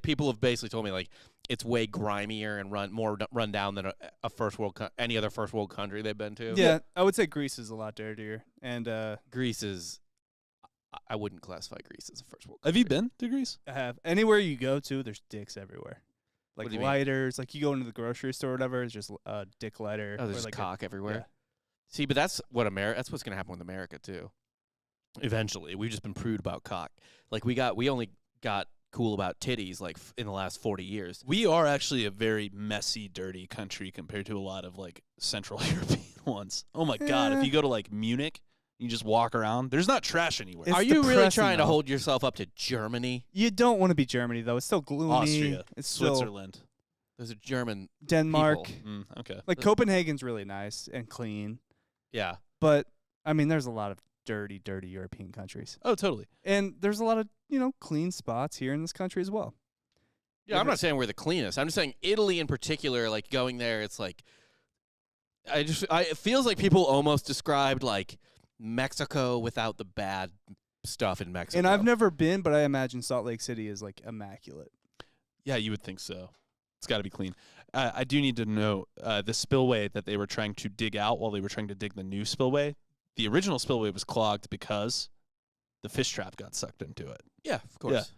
people have basically told me like it's way grimier and run down than any other first world country they've been to. Yeah, I would say Greece is a lot dirtier. And Greece is. I wouldn't classify Greece as a first world. have you been to Greece? I have anywhere you go to, there's dicks everywhere. Like What do you mean? lighters. Like you go into the grocery store or whatever, it's just a dick lighter. Oh, or there's just like cock everywhere. yeah. See, but that's what's going to happen with America too. Eventually, we've just been prude about cock. Like we only got cool about titties like in the last 40 years. We are actually a very messy, dirty country compared to a lot of like Central European ones. Oh my God! If you go to like Munich, you just walk around. There's not trash anywhere. It's Are you really depressing, trying to though. hold yourself up to Germany? You don't want to be Germany though. It's still gloomy. Austria, It's still Switzerland. Those are German Denmark. people. Okay. Like Copenhagen's really nice and clean, Yeah. but there's a lot of dirty European countries, Oh, totally. and there's a lot of clean spots here in this country as well. Yeah, I'm not saying we're the cleanest. I'm just saying Italy in particular, like going there, it's like it feels like people almost described like Mexico without the bad stuff in Mexico. And I've never been, but I imagine Salt Lake City is like immaculate. Yeah, you would think so. It's got to be clean. I do need to know the spillway that they were trying to dig out while they were trying to dig the new spillway. The original spillway was clogged because the fish trap got sucked into it. Yeah, of course.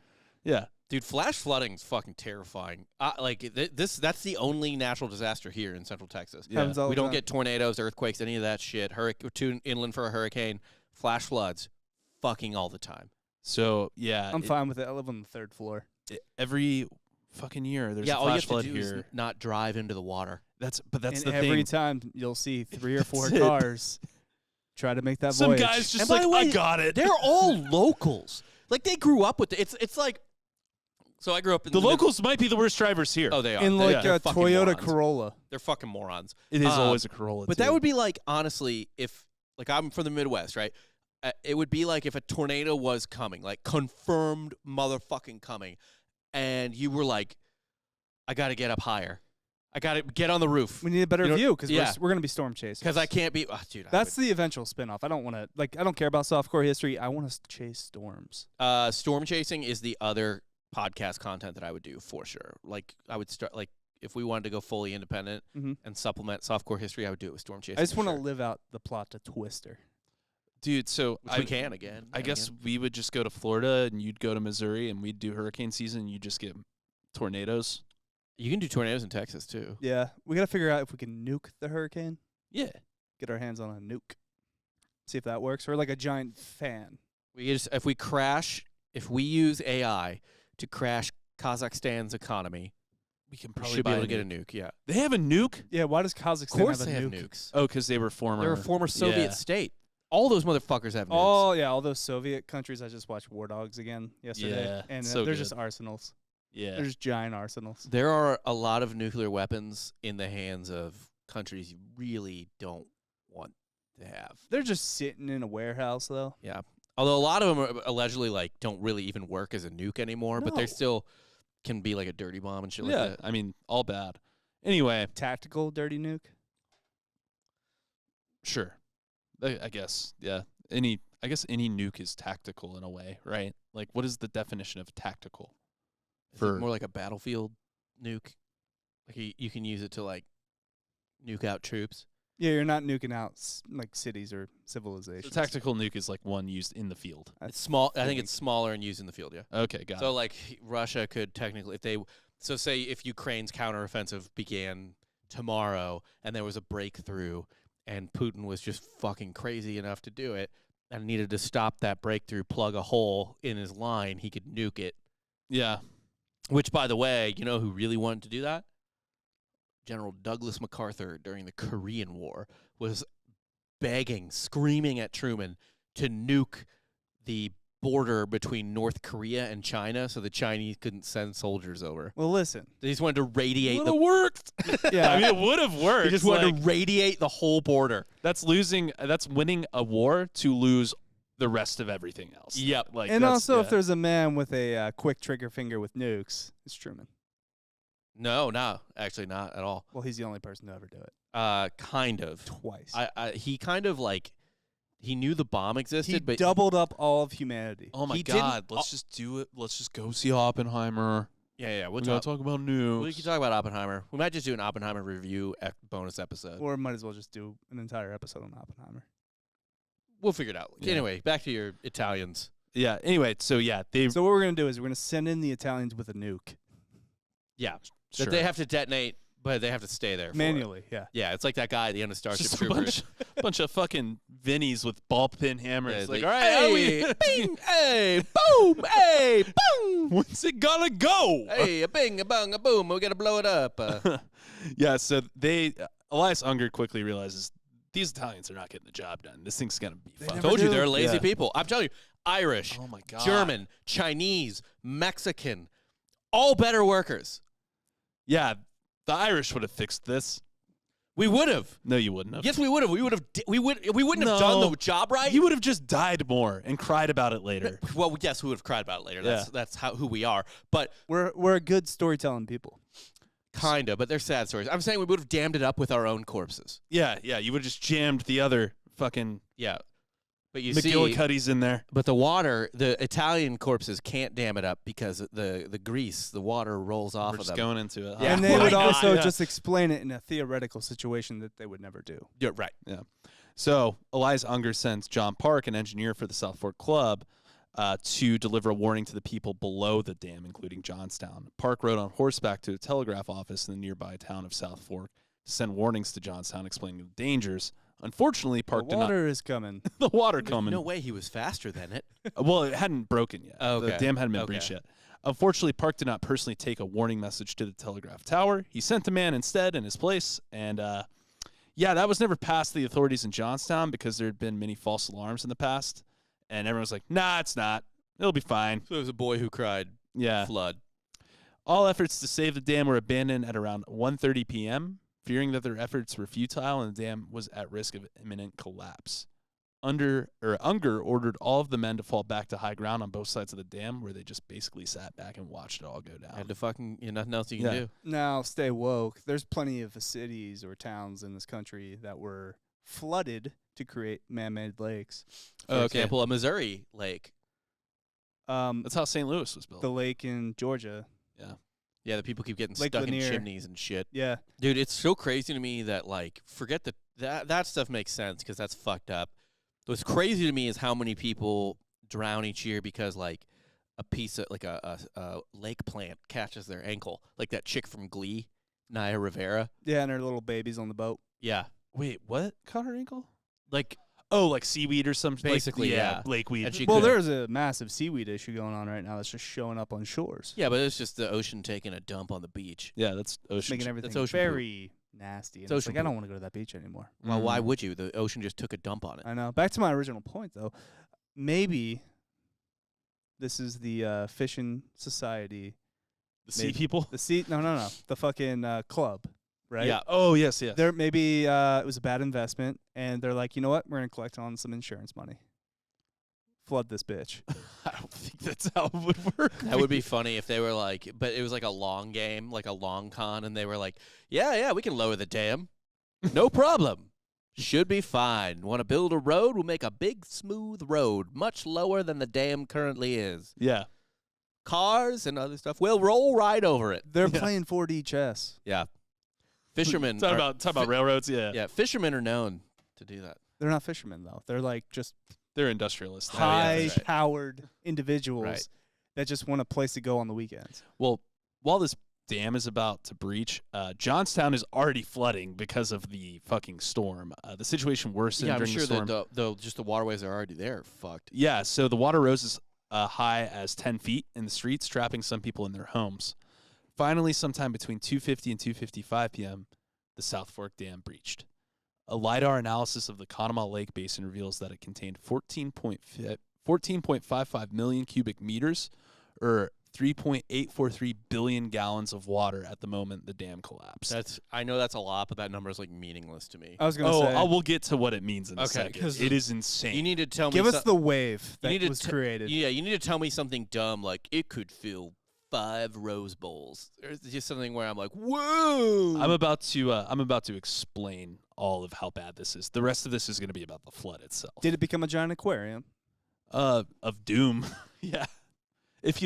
Yeah. Dude, flash flooding is fucking terrifying. That's the only natural disaster here in Central Texas. Yeah. Happens all We the don't time. get tornadoes, earthquakes, any of that shit. Too inland for a hurricane. Flash floods, fucking all the time. So, yeah. I'm fine with it. I live on the third floor. every fucking year there's a all you flash have flood to do is here. not drive into the water. That's and the every thing. time you'll see 3 or 4 That's it. cars try to make that Some voyage. guys just And by like, the way, I got it. They're all locals. Like they grew up with it. It's like. So I grew up in The locals might be the worst drivers here. Oh, they are. in They're- like they're a fucking Toyota morons. Corolla. They're fucking morons. It is Um, always a Corolla. But too. that would be like, honestly, if, like, I'm from the Midwest, right? It would be like if a tornado was coming, like, confirmed motherfucking coming, and you were like, I got to get up higher. I got to get on the roof. We need a better You know- view because yeah. we're going to be storm chasers. Because I can't be, dude. That's the eventual spinoff. I don't want to, I don't care about softcore history. I want to chase storms. Storm chasing is the other podcast content that I would do for sure. Like, I would start, like, if we wanted to go fully independent Mhm. and supplement softcore history, I would do it with storm chasing. I just for want to sure. live out the plot to Twister. dude. So Which we can again. I and guess again. we would just go to Florida and you'd go to Missouri and we'd do hurricane season. And you just get tornadoes. You can do tornadoes in Texas, too. Yeah, we got to figure out if we can nuke the hurricane. Yeah. Get our hands on a nuke. See if that works. Or like a giant fan. We just, if we use AI to crash Kazakhstan's economy, We can we probably should be buy able a to get a nuke. nuke. Yeah, They have a nuke? Yeah, why does Kazakhstan of course have a they have nuke? nukes. Oh, because they were former. They're a former Soviet Yeah. state. All those motherfuckers have nukes. Oh, yeah, all those Soviet countries. I just watched War Dogs again yesterday. Yeah, and so they're good. just arsenals. Yeah. They're just giant arsenals. There are a lot of nuclear weapons in the hands of countries you really don't want to have. They're just sitting in a warehouse, though. Yeah. Although a lot of them are allegedly like don't really even work as a nuke anymore, but they No. still can be like a dirty bomb and shit Yeah. like that. I mean, all bad. Anyway, Tactical dirty nuke. sure. I guess. Yeah. I guess any nuke is tactical in a way, right? Like, what is the definition of tactical? Is it For- more like a battlefield nuke. Like you can use it to like nuke out troops. Yeah, you're not nuking out like cities or So civilizations. tactical nuke is like one used in the field. That's It's small. I think think. it's smaller and used in the field. Yeah. Okay, got So it. like Russia could technically, so say if Ukraine's counteroffensive began tomorrow and there was a breakthrough and Putin was just fucking crazy enough to do it and needed to stop that breakthrough, plug a hole in his line, he could nuke it. Yeah. Which, by the way, you know who really wanted to do that? General Douglas MacArthur during the Korean War was begging, screaming at Truman to nuke the border between North Korea and China so the Chinese couldn't send soldiers over. Well, listen. They just wanted to radiate Would the have worked. Yeah. I mean, it would have worked. they just wanted Like, to radiate the whole border. that's winning a war to lose the rest of everything else. Yep. Like, And that's- also, if yeah. there's a man with a quick trigger finger with nukes, it's Truman. No, actually not at all. Well, he's the only person to ever do it. Kind of. Twice. He kind of like he knew the bomb existed, he but doubled up all of humanity. Oh my he didn't- God! Let's just do it. Let's just go see Oppenheimer. yeah, We gotta talk about nukes. We can talk about Oppenheimer. We might just do an Oppenheimer review bonus episode. Or might as well just do an entire episode on Oppenheimer. We'll figure it out. Yeah. Anyway, back to your Italians. Yeah. Anyway, so yeah, they So what we're going to do is we're going to send in the Italians with a nuke. Yeah, sure. that they have to detonate, but they have to stay there for it. Manually, yeah. Yeah, it's like that guy at the end of Starship just a Troopers. bunch of fucking Vinnies with ball pin hammers. Yeah, it's like, like, all right, how hey, we- bing, hey, boom, hey, boom, when's it gonna go? hey, a bing, a bang, a boom. We gotta blow it up. Yeah. So Elias Unger quickly realizes these Italians are not getting the job done. This thing's gonna be They fun. never Told you do. they're lazy Yeah. people. I'm telling you, Irish, Oh my God. German, Chinese, Mexican, all better workers. Yeah, the Irish would have fixed this. We would have. No, you wouldn't have. Yes, we would have. We wouldn't have done No. the job right. You would have just died more and cried about it later. Well, yes, we would have cried about it later. That's who we are. But We're a good storytelling people. kinda. But they're sad stories. I'm saying we would have dammed it up with our own corpses. Yeah, you would have just jammed the other fucking Yeah. But you see, McGillicuddy's in there. but the Italian corpses can't dam it up because the grease, the water rolls off We're of just them. going into it. huh? Yeah. And they Why would not? also Yeah. just explain it in a theoretical situation that they would never do. Yeah, right. So Elias Unger sends John Park, an engineer for the South Fork Club, to deliver a warning to the people below the dam, including Johnstown. Park rode on horseback to a telegraph office in the nearby town of South Fork to send warnings to Johnstown explaining the dangers. Unfortunately, Park The did not. water is coming. The water There's coming. no way he was faster than it. Well, it hadn't broken yet. Okay. The dam hadn't been Okay. breached yet. Unfortunately, Park did not personally take a warning message to the telegraph tower. He sent a man instead in his place, and that was never passed to the authorities in Johnstown because there had been many false alarms in the past, and everyone was like, nah, it's not. It'll be fine. So it was a boy who cried Yeah. flood. All efforts to save the dam were abandoned at around 1:30 p.m., fearing that their efforts were futile and the dam was at risk of imminent collapse. Unger ordered all of the men to fall back to high ground on both sides of the dam, where they just basically sat back and watched it all go down. Had to fucking, nothing else you can do. Now, stay woke. There's plenty of cities or towns in this country that were flooded to create man-made lakes. For example, a Missouri lake. That's how St. Louis was built. The lake in Georgia. Yeah, the people keep getting Lake stuck Lanier. in chimneys and shit. Yeah. Dude, it's so crazy to me that, like, forget that stuff makes sense because that's fucked up. What's crazy to me is how many people drown each year because, like, a piece of, like, a lake plant catches their ankle. Like that chick from Glee, Naya Rivera. Yeah, and her little babies on the boat. Yeah. Wait, what? Caught her ankle? Like, Like seaweed or something? Basically, yeah. Lakeweed. And she Well, could- there's a massive seaweed issue going on right now that's just showing up on shores. yeah, but it's just the ocean taking a dump on the beach. Yeah, that's ocean. Making everything ocean poop. very nasty. And It's it's ocean like, I don't poop. want to go to that beach anymore. Well, why would you? The ocean just took a dump on it. I know. Back to my original point, though. Maybe this is the fishing society. The sea people? No. The fucking club, right? Yeah. Oh, yes. There maybe it was a bad investment, and they're like, you know what? We're gonna collect on some insurance money. Flood this bitch. I don't think that's how it would work. That would be funny if they were like, but it was like a long game, like a long con, and they were like, yeah, we can lower the dam. No problem. Should be fine. Want to build a road? We'll make a big, smooth road, much lower than the dam currently is. Yeah. Cars and other stuff will roll right over it. They're Yeah. playing 4D chess. Yeah. Fishermen. Talk are- about railroads, yeah. Yeah, fishermen are known to do that. They're not fishermen though. They're like just They're industrialists. Oh, yeah, that's right. high-powered individuals Right. that just want a place to go on the weekends. Well, while this dam is about to breach, Johnstown is already flooding because of the fucking storm. The situation worsened Yeah, I'm during sure the storm. that just the waterways are already there. Fucked. Yeah, so the water rose as high as 10 feet in the streets, trapping some people in their homes. Finally, sometime between 2:50 and 2:55 p.m., the South Fork Dam breached. A LiDAR analysis of the Konama Lake Basin reveals that it contained 14.55 million cubic meters, or 3.843 billion gallons of water at the moment the dam collapsed. I know that's a lot, but that number is like meaningless to me. I was gonna say, we'll get to what it means in a Okay, second. 'cause It is insane. You need to tell me. give us the wave that need to was t- created. Yeah, you need to tell me something dumb like it could fill 5 Rose Bowls. Or just something where I'm like, whoa. I'm about to explain all of how bad this is. The rest of this is going to be about the flood itself. Did it become a giant aquarium? Of doom. Yeah. If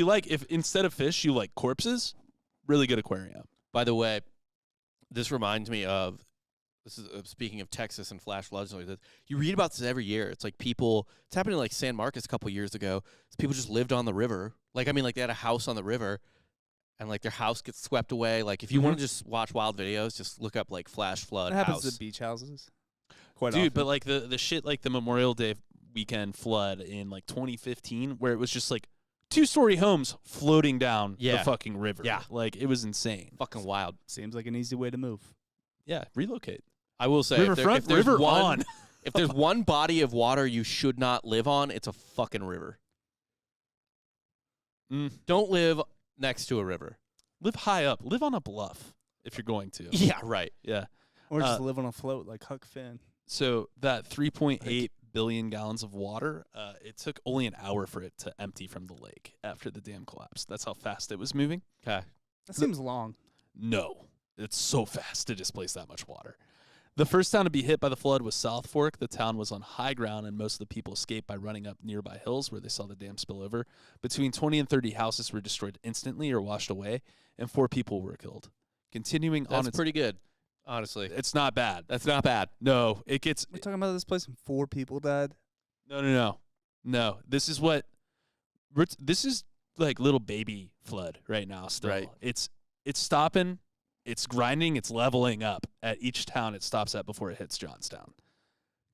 instead of fish you like corpses, really good aquarium. By the way, this reminds me of this is speaking of Texas and flash floods and like this. You read about this every year. It's like people. It's happening in like San Marcos a couple years ago. People just lived on the river. Like they had a house on the river, and like their house gets swept away. Like if you want to just watch wild videos, just look up like flash flood What happens house. to beach houses? Quite Dude, often. but like the shit like the Memorial Day weekend flood in like 2015 where it was just like 2-story homes floating down the Yeah. fucking river. Yeah. Like it was insane. Fucking wild. Seems like an easy way to move. Yeah, relocate. I will say, Riverfront, if there's river one, on. if there's one body of water you should not live on, it's a fucking river. Don't live next to a river. Live high up. Live on a bluff if you're going to. Yeah, right. Yeah. Or just live on a float like Huck Finn. So that 3.8 billion gallons of water, it took only an hour for it to empty from the lake after the dam collapsed. That's how fast it was moving. Okay. That seems long. No, it's so fast to displace that much water. The first town to be hit by the flood was South Fork. The town was on high ground, and most of the people escaped by running up nearby hills where they saw the dam spill over. Between 20 and 30 houses were destroyed instantly or washed away, and 4 people were killed. Continuing on, That's pretty good, honestly. it's not bad. That's not bad. No, it gets We're talking about this place and 4 people died. No. This is like little baby flood right now. Still, Right. It's stopping. It's grinding, it's leveling up at each town it stops at before it hits Johnstown.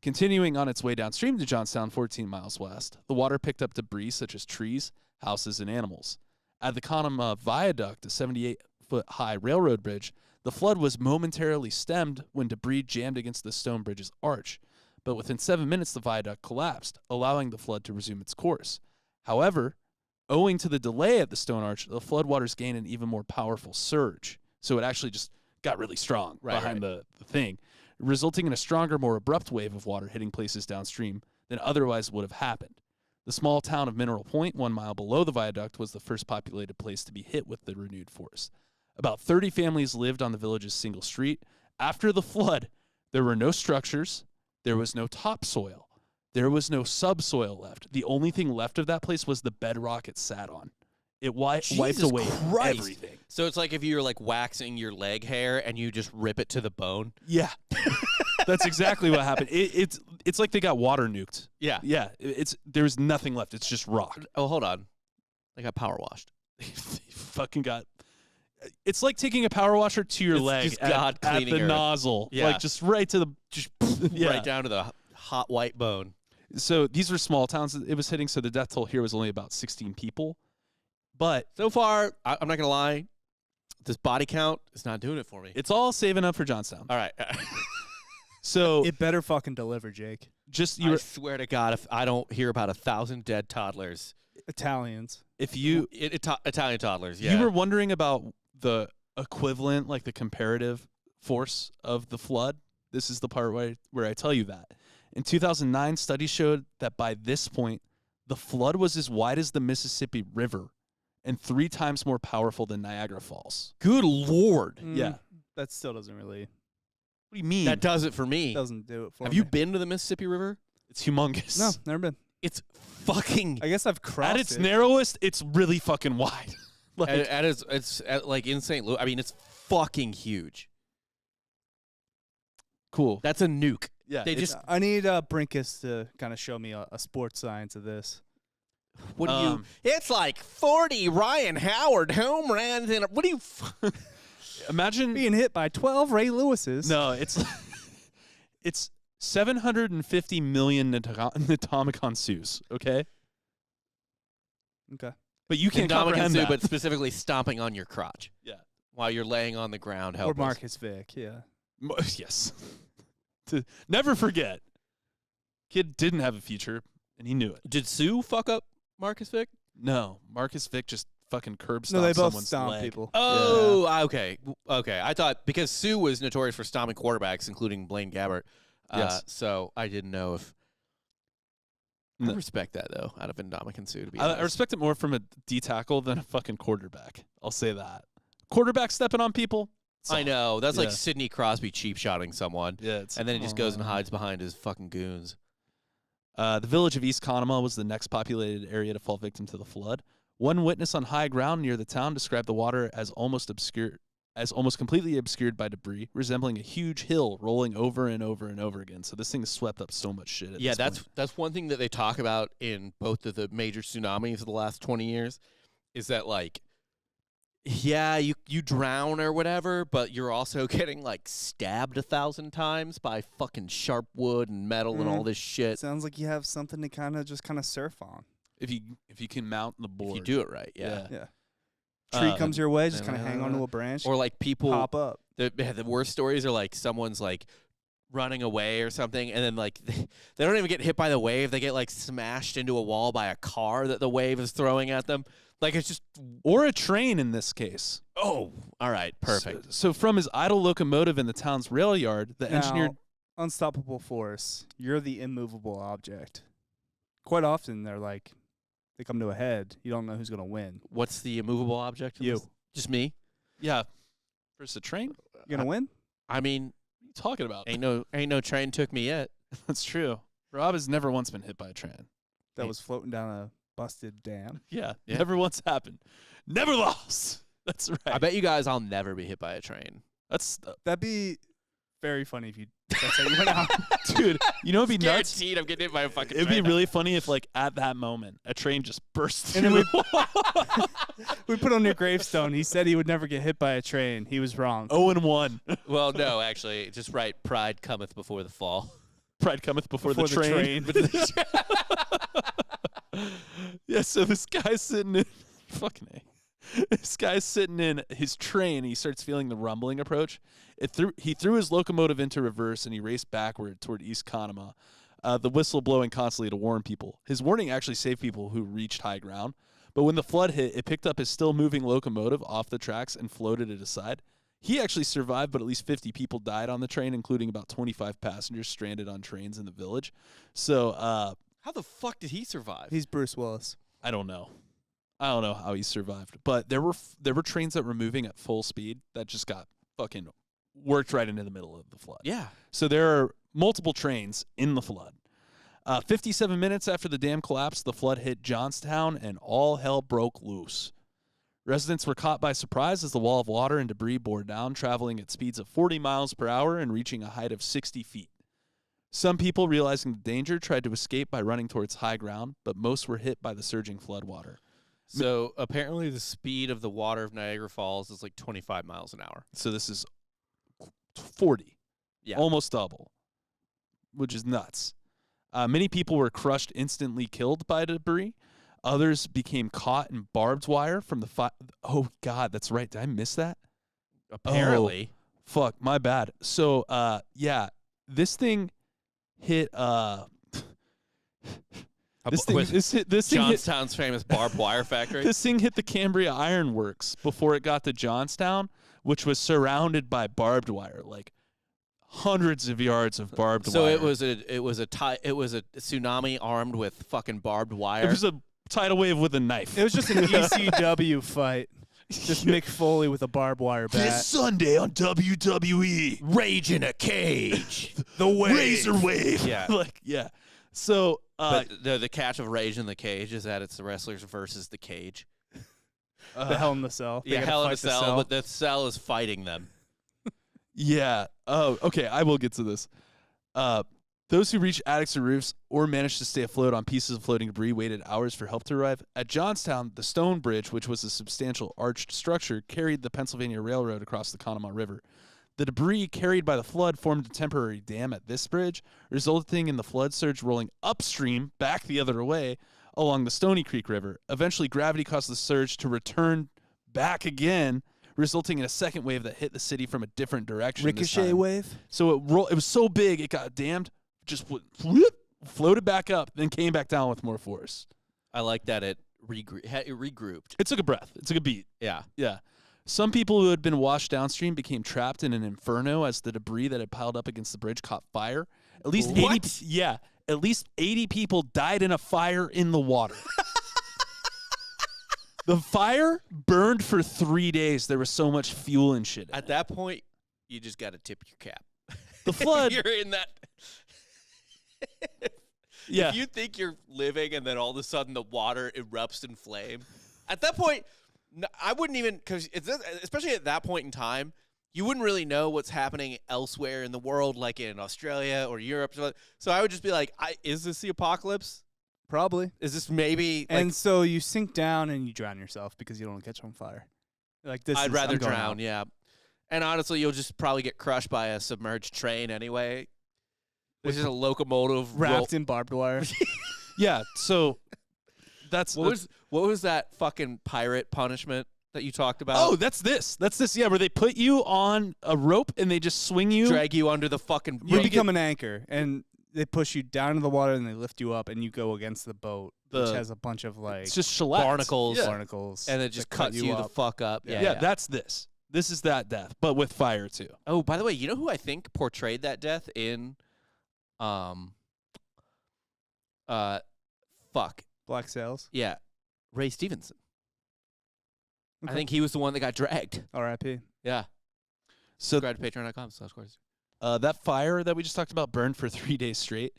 Continuing on its way downstream to Johnstown, 14 miles west, the water picked up debris such as trees, houses, and animals. At the Konama Viaduct, a 78-foot-high railroad bridge, the flood was momentarily stemmed when debris jammed against the stone bridge's arch. But within 7 minutes, the viaduct collapsed, allowing the flood to resume its course. However, owing to the delay at the stone arch, the floodwaters gained an even more powerful surge. So it actually just got really strong behind the thing, resulting in a stronger, more abrupt wave of water hitting places downstream than otherwise would have happened. The small town of Mineral Point, 1 mile below the viaduct, was the first populated place to be hit with the renewed force. About 30 families lived on the village's single street. After the flood, there were no structures, there was no topsoil, there was no subsoil left. The only thing left of that place was the bedrock it sat on. It wiped away everything. So it's like if you're like waxing your leg hair and you just rip it to the bone. Yeah. That's exactly what happened. It's like they got water nuked. Yeah. Yeah. There's nothing left. It's just rock. Oh, hold on. They got power washed. They fucking got. It's like taking a power washer to your leg just God at cleaning the her. nozzle. Yeah. Like just right to the Right down to the hot white bone. So these were small towns that it was hitting. So the death toll here was only about 16 people. But So far, I'm not going to lie, this body count is not doing it for me. it's all saving up for Johnstown. All right. So It better fucking deliver, Jake. just I swear to God, if I don't hear about 1,000 dead toddlers, Italians. if you Italian toddlers, yeah. you were wondering about the equivalent, like the comparative force of the flood, this is the part where I tell you that. In 2009, studies showed that by this point, the flood was as wide as the Mississippi River and 3 times more powerful than Niagara Falls. Good Lord. Yeah. That still doesn't really What do you mean? That does it for me. doesn't do it for Have me. you been to the Mississippi River? It's humongous. No, never been. It's fucking I guess I've crossed At its it. narrowest, it's really fucking wide. Like, it's like in St. Louis. I mean, it's fucking huge. cool. That's a nuke. Yeah. They it's- just I need Brinkus to kind of show me a sports science of this. what do you? It's like 40 Ryan Howard home runs and what do you? imagine. Being hit by 12 Ray Lewises. No, it's 750 million Natomicon Sus, okay? Okay. But you can't comprehend that. but specifically stomping on your crotch. Yeah. While you're laying on the ground, Or helpless. Marcus Vick, yeah. Yes. To never forget, kid didn't have a future, and he knew it. Did Sue fuck up Marcus Vick? No, Marcus Vick just fucking curb No, stomped they both someone's stomp leg. people. Oh, okay. Okay. I thought because Sue was notorious for stomping quarterbacks, including Blaine Gabbert. Yes. So I didn't know if. No. I respect that, though, out of Ndamukong Suh, to be I honest. respect it more from a D tackle than a fucking quarterback. I'll say that. Quarterback stepping on people. I know. That's like Yeah. Sidney Crosby cheap-shotting someone. Yeah, it's And then he just goes and hides behind his fucking goons. The village of East Konama was the next populated area to fall victim to the flood. One witness on high ground near the town described the water as almost completely obscured by debris, resembling a huge hill rolling over and over and over again. So this thing has swept up so much shit. Yeah, that's one thing that they talk about in both of the major tsunamis of the last 20 years is that, like, yeah, you drown or whatever, but you're also getting, like, stabbed 1,000 times by fucking sharp wood and metal and all this shit. Sounds like you have something to kind of surf on. if you can mount the board. If you do it right, yeah. Yeah. Tree comes your way, just then, kind of hang onto a branch, Or, like, people... pop up. The worst stories are, like, someone's, like, running away or something, and then, like, they don't even get hit by the wave. They get, like, smashed into a wall by a car that the wave is throwing at them. Like, it's just... Or a train in this case. Oh, all right, perfect. So from his idle locomotive in the town's rail yard, the engineer... Now, unstoppable force. You're the immovable object. Quite often, they come to a head. You don't know who's going to win. What's the immovable object? in You. this? Just me? Yeah. Versus a train? What You going to win? I mean, are you talking about? ain't no train took me yet. That's true. Rob has never once been hit by a train. That was floating down a busted dam. Yeah. Yeah. Never once happened. Never lost. That's right. I bet you guys I'll never be hit by a train. That's... That'd be very funny if that's how you went out. dude, you know what'd be nuts? Guaranteed I'm getting hit by a fucking It'd be train. really funny if, like, at that moment, a train just burst And through then the wall. We put on your gravestone. He said he would never get hit by a train. He was wrong. 0-1. Well, no, actually, just right. Pride cometh before the fall. Pride cometh before the Before train. the Yeah, so this guy's sitting in... Fucking A. This guy's sitting in his train. And he starts feeling the rumbling approach. He threw his locomotive into reverse and he raced backward toward East Konama, the whistle blowing constantly to warn people. His warning actually saved people who reached high ground. But when the flood hit, it picked up his still moving locomotive off the tracks and floated it aside. He actually survived, but at least 50 people died on the train, including about 25 passengers stranded on trains in the village. So, How the fuck did he survive? He's Bruce Willis. I don't know. I don't know how he survived. But there were trains that were moving at full speed that just got fucking worked right into the middle of the flood. Yeah. So there are multiple trains in the flood. 57 minutes after the dam collapsed, the flood hit Johnstown and all hell broke loose. Residents were caught by surprise as the wall of water and debris bore down, traveling at speeds of 40 miles per hour and reaching a height of 60 feet. Some people, realizing the danger, tried to escape by running towards high ground, but most were hit by the surging flood water. So apparently the speed of the water of Niagara Falls is like 25 miles an hour. So this is 40, Yeah. almost double, which is nuts. Many people were crushed, instantly killed by debris. Others became caught in barbed wire from the fire. Oh, God, that's right. Did I miss that? Apparently. Oh, fuck, my bad. So, yeah, this thing hit. This thing hit Johnstown's famous barbed wire factory. This thing hit the Cambria Iron Works before it got to Johnstown, which was surrounded by barbed wire, like hundreds of yards of barbed wire. So it was a tsunami armed with fucking barbed wire. It was a tidal wave with a knife. It was just an ECW fight. Just Mick Foley with a barbed wire bat. This Sunday on WWE, Rage in a cage. the Razor Wave. Yeah. Yeah. So, But the catch of Rage in the Cage is that it's the wrestlers versus the cage. The Hell in the Cell. They gotta Hell in fight the Cell, but the cell is fighting them. yeah. Oh, okay. I will get to this. Those who reached attics or roofs or managed to stay afloat on pieces of floating debris waited hours for help to arrive. At Johnstown, the stone bridge, which was a substantial arched structure, carried the Pennsylvania Railroad across the Konama River. The debris carried by the flood formed a temporary dam at this bridge, resulting in the flood surge rolling upstream back the other way along the Stony Creek River. Eventually, gravity caused the surge to return back again, resulting in a second wave that hit the city from a different direction. Ricochet wave. So it was so big, it got dammed, just whoop, floated back up, then came back down with more force. I like that it regrouped. It took a breath. It took a beat. Yeah. Yeah. Some people who had been washed downstream became trapped in an inferno as the debris that had piled up against the bridge caught fire. At least 80 people died in a fire in the water. The fire burned for 3 days. There was so much fuel and shit. At that point, you just got to tip your cap. The flood. You're in that. Yeah. If you think you're living and then all of a sudden the water erupts in flame, at that point, I wouldn't even, because especially at that point in time, you wouldn't really know what's happening elsewhere in the world, like in Australia or Europe. So I would just be like, is this the apocalypse? Probably. Is this maybe? And so you sink down and you drown yourself because you don't catch on fire. Like this. I'd rather I'm going drown, out. yeah. And honestly, you'll just probably get crushed by a submerged train anyway. There's just a locomotive wrapped in barbed wire. Yeah, so that's what was that fucking pirate punishment that you talked about? Oh, that's this. Yeah, where they put you on a rope and they just swing you, drag you under the fucking. You become an anchor, and they push you down in the water and they lift you up, and you go against the boat, which has a bunch of like it's just shellac. barnacles, and it just cuts you the fuck up. Yeah, that's this. This is that death, but with fire too. Oh, by the way, you know who I think portrayed that death in, Black Sails. Yeah, Ray Stevenson. Okay. I think he was the one that got dragged. R.I.P. Yeah. So subscribe to patreon.com/course. That fire that we just talked about burned for 3 days straight.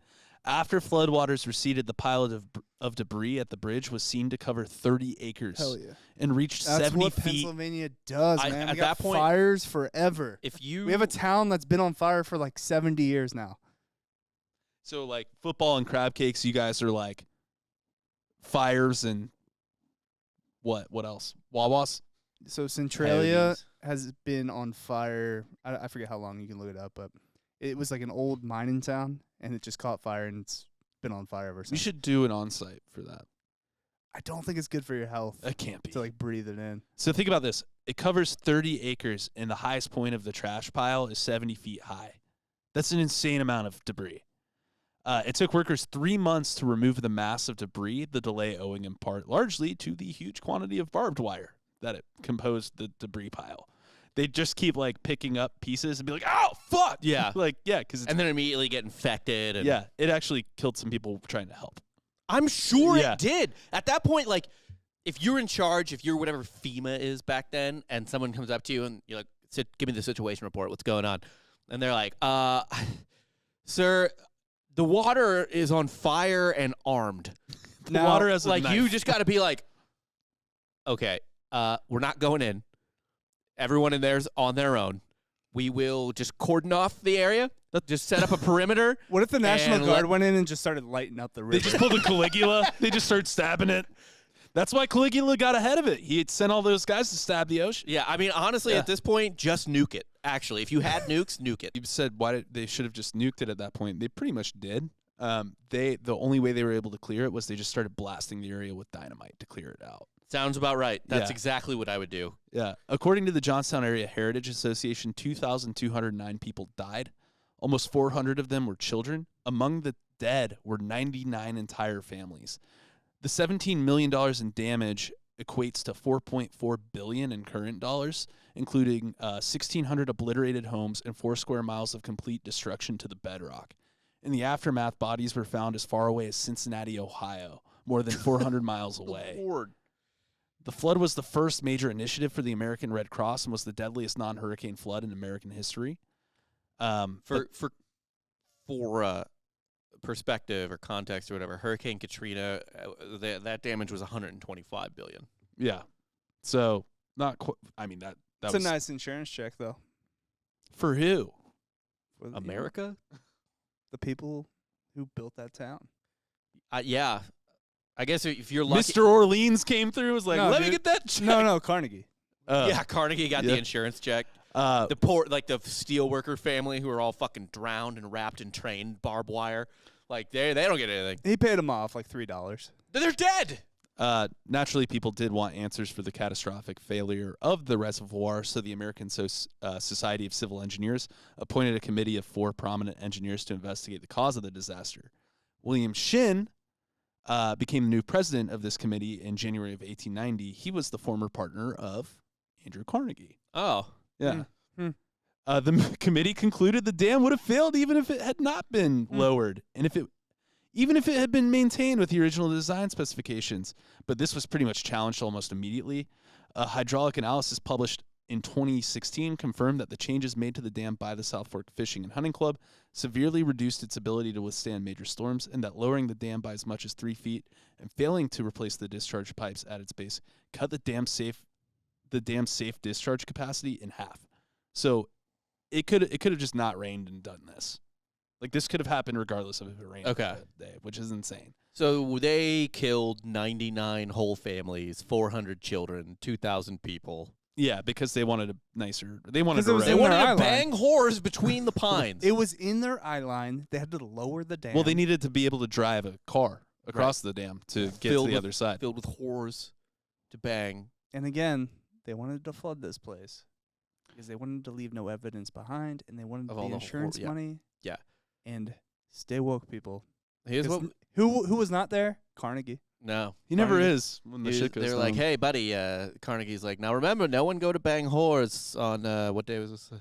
After floodwaters receded, the pile of debris at the bridge was seen to cover 30 acres. Hell yeah. And reached That's 70 what feet. Pennsylvania does, man. At We got that point, fires forever. We have a town that's been on fire for like 70 years now. So like football and crab cakes, you guys are like fires and what else? Wawas? So Centralia has been on fire. I forget how long, you can look it up, but it was like an old mining town, and it just caught fire, and it's been on fire ever since. We should do an on-site for that. I don't think it's good for your health It can't be. to like breathe it in. So think about this. It covers 30 acres, and the highest point of the trash pile is 70 feet high. That's an insane amount of debris. It took workers 3 months to remove the mass of debris, the delay owing in part largely to the huge quantity of barbed wire that it composed the debris pile. They just keep like picking up pieces and be like, "Oh fuck!" Yeah. like yeah, because And then immediately get infected. And yeah, it actually killed some people trying to help. I'm sure Yeah. it did. At that point, like, if you're in charge, if you're whatever FEMA is back then, and someone comes up to you and you're like, give me the situation report. What's going on? And they're like, sir, the water is on fire and armed. The water has a like, knife. you just got to be like, okay, we're not going in. Everyone in there's on their own. We will just cordon off the area. Just set up a perimeter. What if the National And Guard went in and just started lighting up the river? They just pulled a Caligula. They just started stabbing it. That's why Caligula got ahead of it. He had sent all those guys to stab the ocean. Yeah, I mean, honestly, Yeah. at this point, just nuke it. Actually, if you had nukes, nuke it. You said they should have just nuked it at that point. They pretty much did. The only way they were able to clear it was they just started blasting the area with dynamite to clear it out. Sounds about right. That's Yeah. exactly what I would do. Yeah. According to the Johnstown Area Heritage Association, 2,209 people died. Almost 400 of them were children. Among the dead were 99 entire families. The $17 million in damage equates to $4.4 billion in current dollars, including 1,600 obliterated homes and 4 square miles of complete destruction to the bedrock. In the aftermath, bodies were found as far away as Cincinnati, Ohio, more than 400 miles away. Lord. The flood was the first major initiative for the American Red Cross and was the deadliest non-hurricane flood in American history. For perspective or context or whatever, Hurricane Katrina, that damage was $125 billion. Yeah. So not quite. I mean that It's was a nice insurance check, though. for who? For the- America? the people who built that town. Yeah. I guess if you're lucky. Mr. Orleans came through. Was like, No, let me dude. get that check. No, Carnegie. Yeah, Carnegie got yeah. the insurance check. Uh, The poor, like the steel worker family who are all fucking drowned and wrapped in train barbed wire. Like, they don't get anything. He paid him off like $3. They're dead. naturally, people did want answers for the catastrophic failure of the reservoir, so the American Society of Civil Engineers appointed a committee of 4 prominent engineers to investigate the cause of the disaster. William Shin became the new president of this committee in January of 1890. He was the former partner of Andrew Carnegie. Oh. Yeah. Hmm. The committee concluded the dam would have failed even if it had not been lowered, and even if it had been maintained with the original design specifications. But this was pretty much challenged almost immediately. A hydraulic analysis published in 2016 confirmed that the changes made to the dam by the South Fork Fishing and Hunting Club severely reduced its ability to withstand major storms, and that lowering the dam by as much as 3 feet and failing to replace the discharge pipes at its base cut the dam's safe discharge capacity in half. So it could have just not rained and done this. Like, this could have happened regardless of if it rained Okay. that day, which is insane. So they killed 99 whole families, 400 children, 2,000 people. Yeah, because they wanted a nicer. They wanted 'Cause it to was They in rain. their wanted eye to line. bang whores between the pines. It was in their eye line. They had to lower the dam. Well, they needed to be able to drive a car across the dam to get Filled to the with- other side. filled with whores to bang. And again, they wanted to flood this place because they wanted to leave no evidence behind, and they wanted Of the all the insurance yeah. money. Yeah. And stay woke, people. Here's 'Cause what. Who was not there? Carnegie. No. He never Carnegie. is when the He- shit goes they're down. like, hey, buddy, Carnegie's like, now remember, no one go to bang whores on, what day was this?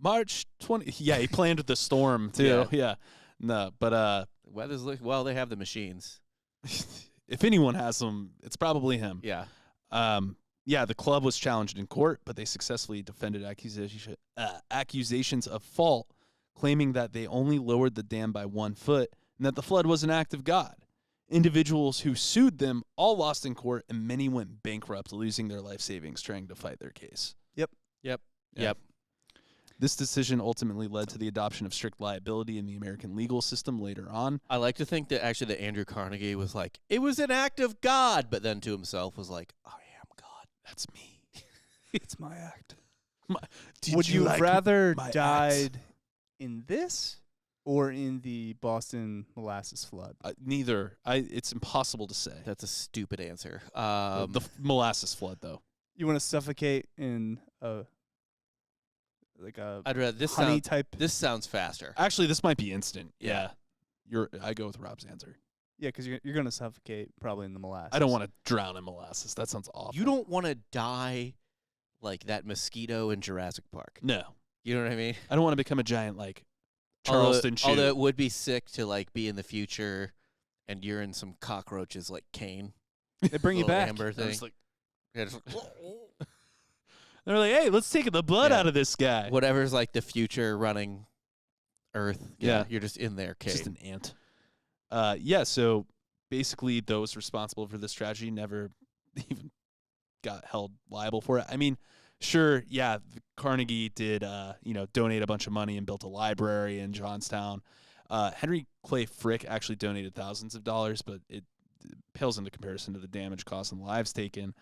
March 20. Yeah, he planned with the storm too. Yeah. Yeah. No, but Weather's well, they have the machines. if anyone has them, it's probably him. Yeah. Yeah, the club was challenged in court, but they successfully defended accusations of fault, claiming that they only lowered the dam by 1 foot and that the flood was an act of God. Individuals who sued them all lost in court, and many went bankrupt, losing their life savings trying to fight their case. Yep. Yeah. Yep. This decision ultimately led to the adoption of strict liability in the American legal system later on. I like to think that actually that Andrew Carnegie was like, it was an act of God, but then to himself was like, I am God. That's me. It's my act. Did Would you like rather my died act? in this or in the Boston molasses flood? Neither. It's impossible to say. That's a stupid answer. The molasses flood, though. You want to suffocate in a I'd rather honey type. This sounds faster. Actually, this might be instant. Yeah. I go with Rob's answer. Yeah, because you're going to suffocate probably in the molasses. I don't want to drown in molasses. That sounds awful. You don't want to die like that mosquito in Jurassic Park. No. You know what I mean? I don't want to become a giant, like, Charleston chew. Although it would be sick to, like, be in the future and you're in some cockroaches like Kane. They bring you Little back. Amber thing. Just like, Yeah, just they're like, hey, let's take the blood Yeah. out of this guy. whatever's like the future running Earth. Yeah. You're just in there, Kane. Just an ant. So basically those responsible for this tragedy never even got held liable for it. I mean, sure, yeah, Carnegie did, donate a bunch of money and built a library in Johnstown. Henry Clay Frick actually donated thousands of dollars, but it pales into comparison to the damage caused and lives taken.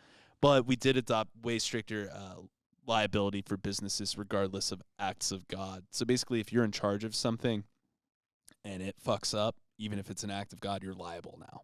But we did adopt way stricter liability for businesses regardless of acts of God. So basically, if you're in charge of something and it fucks up, even if it's an act of God, you're liable now,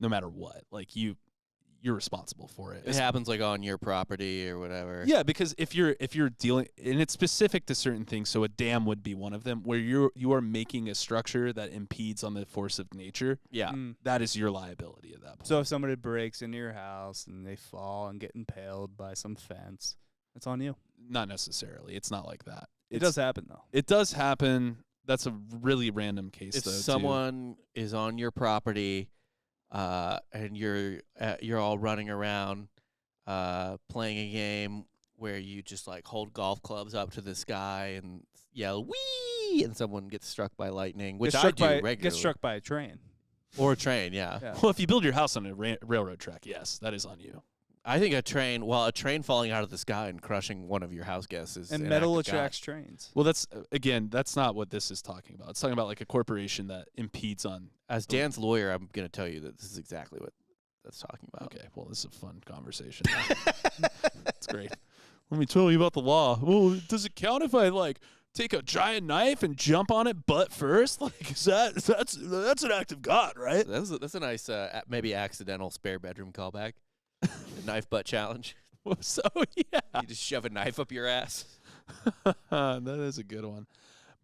no matter what. Like you're responsible for it. It happens like on your property or whatever. Yeah, because if you're dealing, and it's specific to certain things, so a dam would be one of them, where you are making a structure that impedes on the force of nature. Yeah. That is your liability at that point. So if somebody breaks into your house and they fall and get impaled by some fence, it's on you. Not necessarily. It's not like that. It does happen, though. It does happen. That's a really random case, If though. someone is on your property and you're all running around playing a game where you just like hold golf clubs up to the sky and yell "wee" and someone gets struck by lightning, which I do regularly. Get struck by a train. Or a train, yeah. Yeah. Well, if you build your house on a railroad track, yes, that is on you. I think a train falling out of the sky and crushing one of your house guests is And an metal act of God. attracts trains. Well, that's not what this is talking about. It's talking about like a corporation that impedes on. As Dan's lawyer, I'm going to tell you that this is exactly what that's talking about. Okay, well, this is a fun conversation. That's great. Let me tell you about the law. Well, does it count if I like take a giant knife and jump on it butt first? Like, is that's an act of God, right? That's a nice maybe accidental spare bedroom callback. The knife butt challenge. So yeah, You just shove a knife up your ass. that is a good one.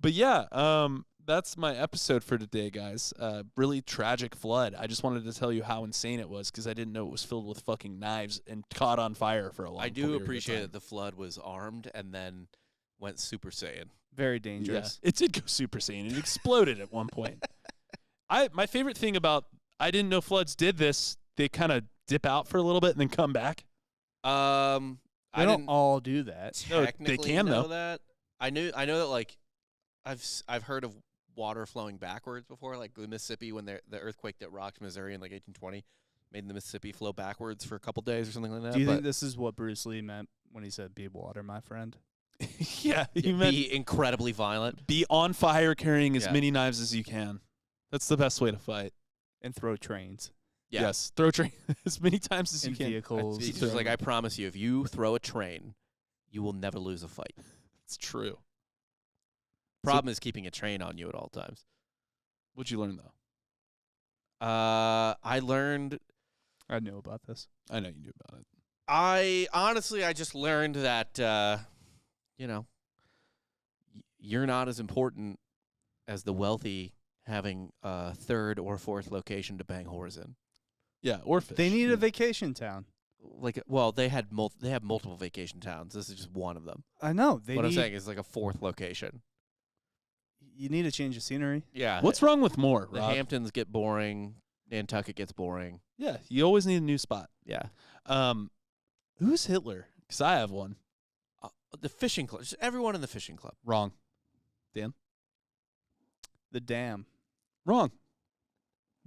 But yeah, that's my episode for today, guys. Really tragic flood. I just wanted to tell you how insane it was because I didn't know it was filled with fucking knives and caught on fire for a long. I do period of appreciate time. that the flood was armed and then went Super Saiyan. Very Yeah, dangerous. it did go Super Saiyan. It exploded at one point. My favorite thing about I didn't know floods did this. They kind of dip out for a little bit and then come back. They I don't didn't all do that. No, they technically can, know though. that. I know that like I've heard of water flowing backwards before, like the Mississippi when the earthquake that rocked Missouri in like 1820 made the Mississippi flow backwards for a couple days or something like that. Do you but think this is what Bruce Lee meant when he said, "Be water, my friend"? Yeah, be you meant incredibly violent? be on fire carrying as Yeah. many knives as you can. That's the best way to fight. And throw trains Yeah. Yes, throw train as many times as you and can. vehicles. He's just like, I promise you, if you throw a train, you will never lose a fight. It's true. Problem is keeping a train on you at all times. What'd you learn though? I learned. I knew about this. I know you knew about it. I just learned that you're not as important as the wealthy having a third or fourth location to bang whores in. Yeah, or fish. They need a vacation town. Like, well, they have multiple vacation towns. This is just one of them. I know. What I'm saying is like a fourth location. You need a change of scenery. Yeah. What's wrong with more, The Rob? Hamptons get boring. Nantucket gets boring. Yeah, you always need a new spot. Yeah. Who's Hitler? Because I have one. The fishing club. Just everyone in the fishing club. Wrong. The dam. Wrong.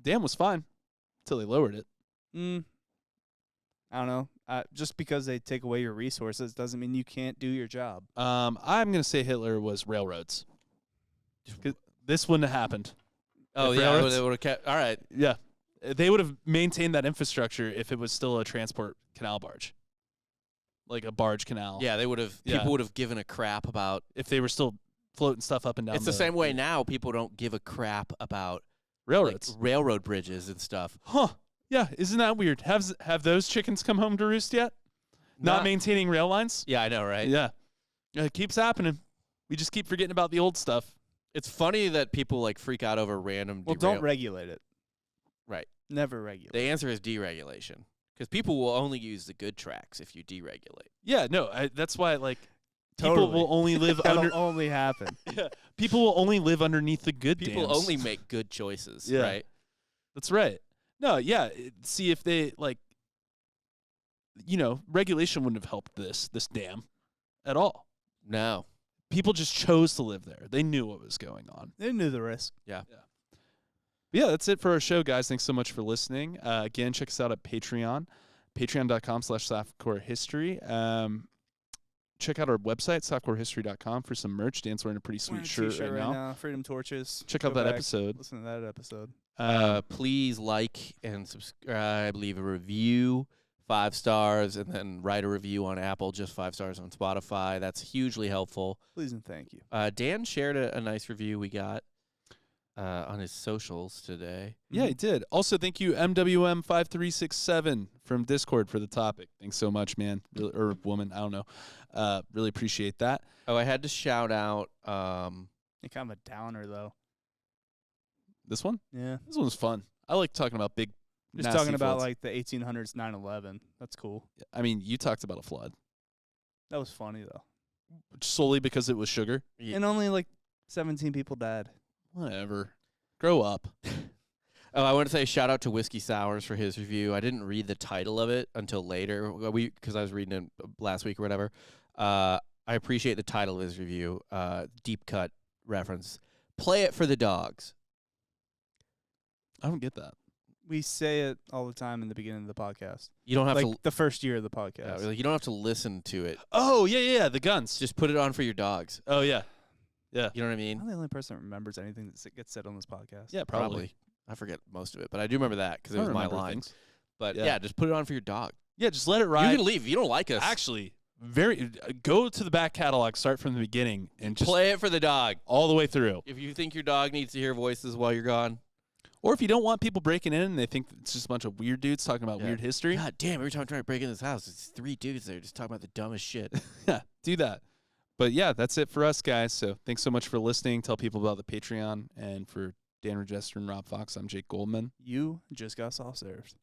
Dam was fine until they lowered it. I don't know. Just because they take away your resources doesn't mean you can't do your job. I'm going to say Hitler was railroads. 'Cause this wouldn't have happened. Oh, If yeah. railroads- They would have kept. All right. Yeah. They would have maintained that infrastructure if it was still a transport canal barge. Like a barge canal. Yeah, they would have. Yeah. People would have given a crap about. If they were still floating stuff up and down. It's the same way now. People don't give a crap about railroads, like, railroad bridges and stuff. Huh? Yeah, isn't that weird? Have those chickens come home to roost yet? Not maintaining rail lines? Yeah, I know, right? Yeah, it keeps happening. We just keep forgetting about the old stuff. It's funny that people like freak out over random. Well, don't regulate it. Right. Never regulate. The answer is deregulation, because people will only use the good tracks if you deregulate. Yeah, no, that's why people Totally. will only live That'll under. only happen. Yeah, people will only live underneath the good People dams. only make good choices, Yeah. right? That's right. No, yeah. See if they regulation wouldn't have helped this dam at all. No. People just chose to live there. They knew what was going on. They knew the risk. Yeah. But yeah, that's it for our show, guys. Thanks so much for listening. Again, check us out at Patreon, patreon.com/softcorehistory. Check out our website, softcorehistory.com, for some merch. Dan's wearing a pretty sweet shirt right now. Freedom torches. Check Go out that back, episode. Listen to that episode. Please like and subscribe, leave a review, 5 stars, and then write a review on Apple, just 5 stars on Spotify. That's hugely helpful. Please and thank you. Dan shared a nice review we got on his socials today. Yeah, he did. Also, thank you, MWM5367 from Discord, for the topic. Thanks so much, man. Or woman, I don't know. Really appreciate that. Oh, I had to shout out. You're kind of a downer, though. This one? Yeah. This one's fun. I like talking about big, Just nasty talking about, floods. like, the 1800s 9/11. That's cool. I mean, you talked about a flood. That was funny, though. Solely because it was sugar? Yeah. And only, like, 17 people died. Whatever. Grow up. Oh, I want to say shout out to Whiskey Sours for his review. I didn't read the title of it until later, because I was reading it last week or whatever. I appreciate the title of his review. Deep cut reference. Play it for the dogs. I don't get that. We say it all the time in the beginning of the podcast. You don't have Like, to. the first year of the podcast. You don't have to listen to it. Oh, yeah, the guns. Just put it on for your dogs. Oh, yeah. Yeah. You know what I mean? I'm the only person that remembers anything that gets said on this podcast. Yeah, probably. I forget most of it, but I do remember that because it I was my remember line. things. But Yeah. yeah, just put it on for your dog. Yeah, just let it ride. You can leave if you don't like us. Actually, go to the back catalog, start from the beginning, and just play it for the dog. all the way through. If you think your dog needs to hear voices while you're gone, Or if you don't want people breaking in and they think it's just a bunch of weird dudes talking about Yeah. weird history, God damn! Every time I try to break in this house, it's 3 dudes there just talking about the dumbest shit. yeah, do that. But yeah, that's it for us, guys. So thanks so much for listening. Tell people about the Patreon. And for Dan Regester and Rob Fox, I'm Jake Goldman. You just got soft served.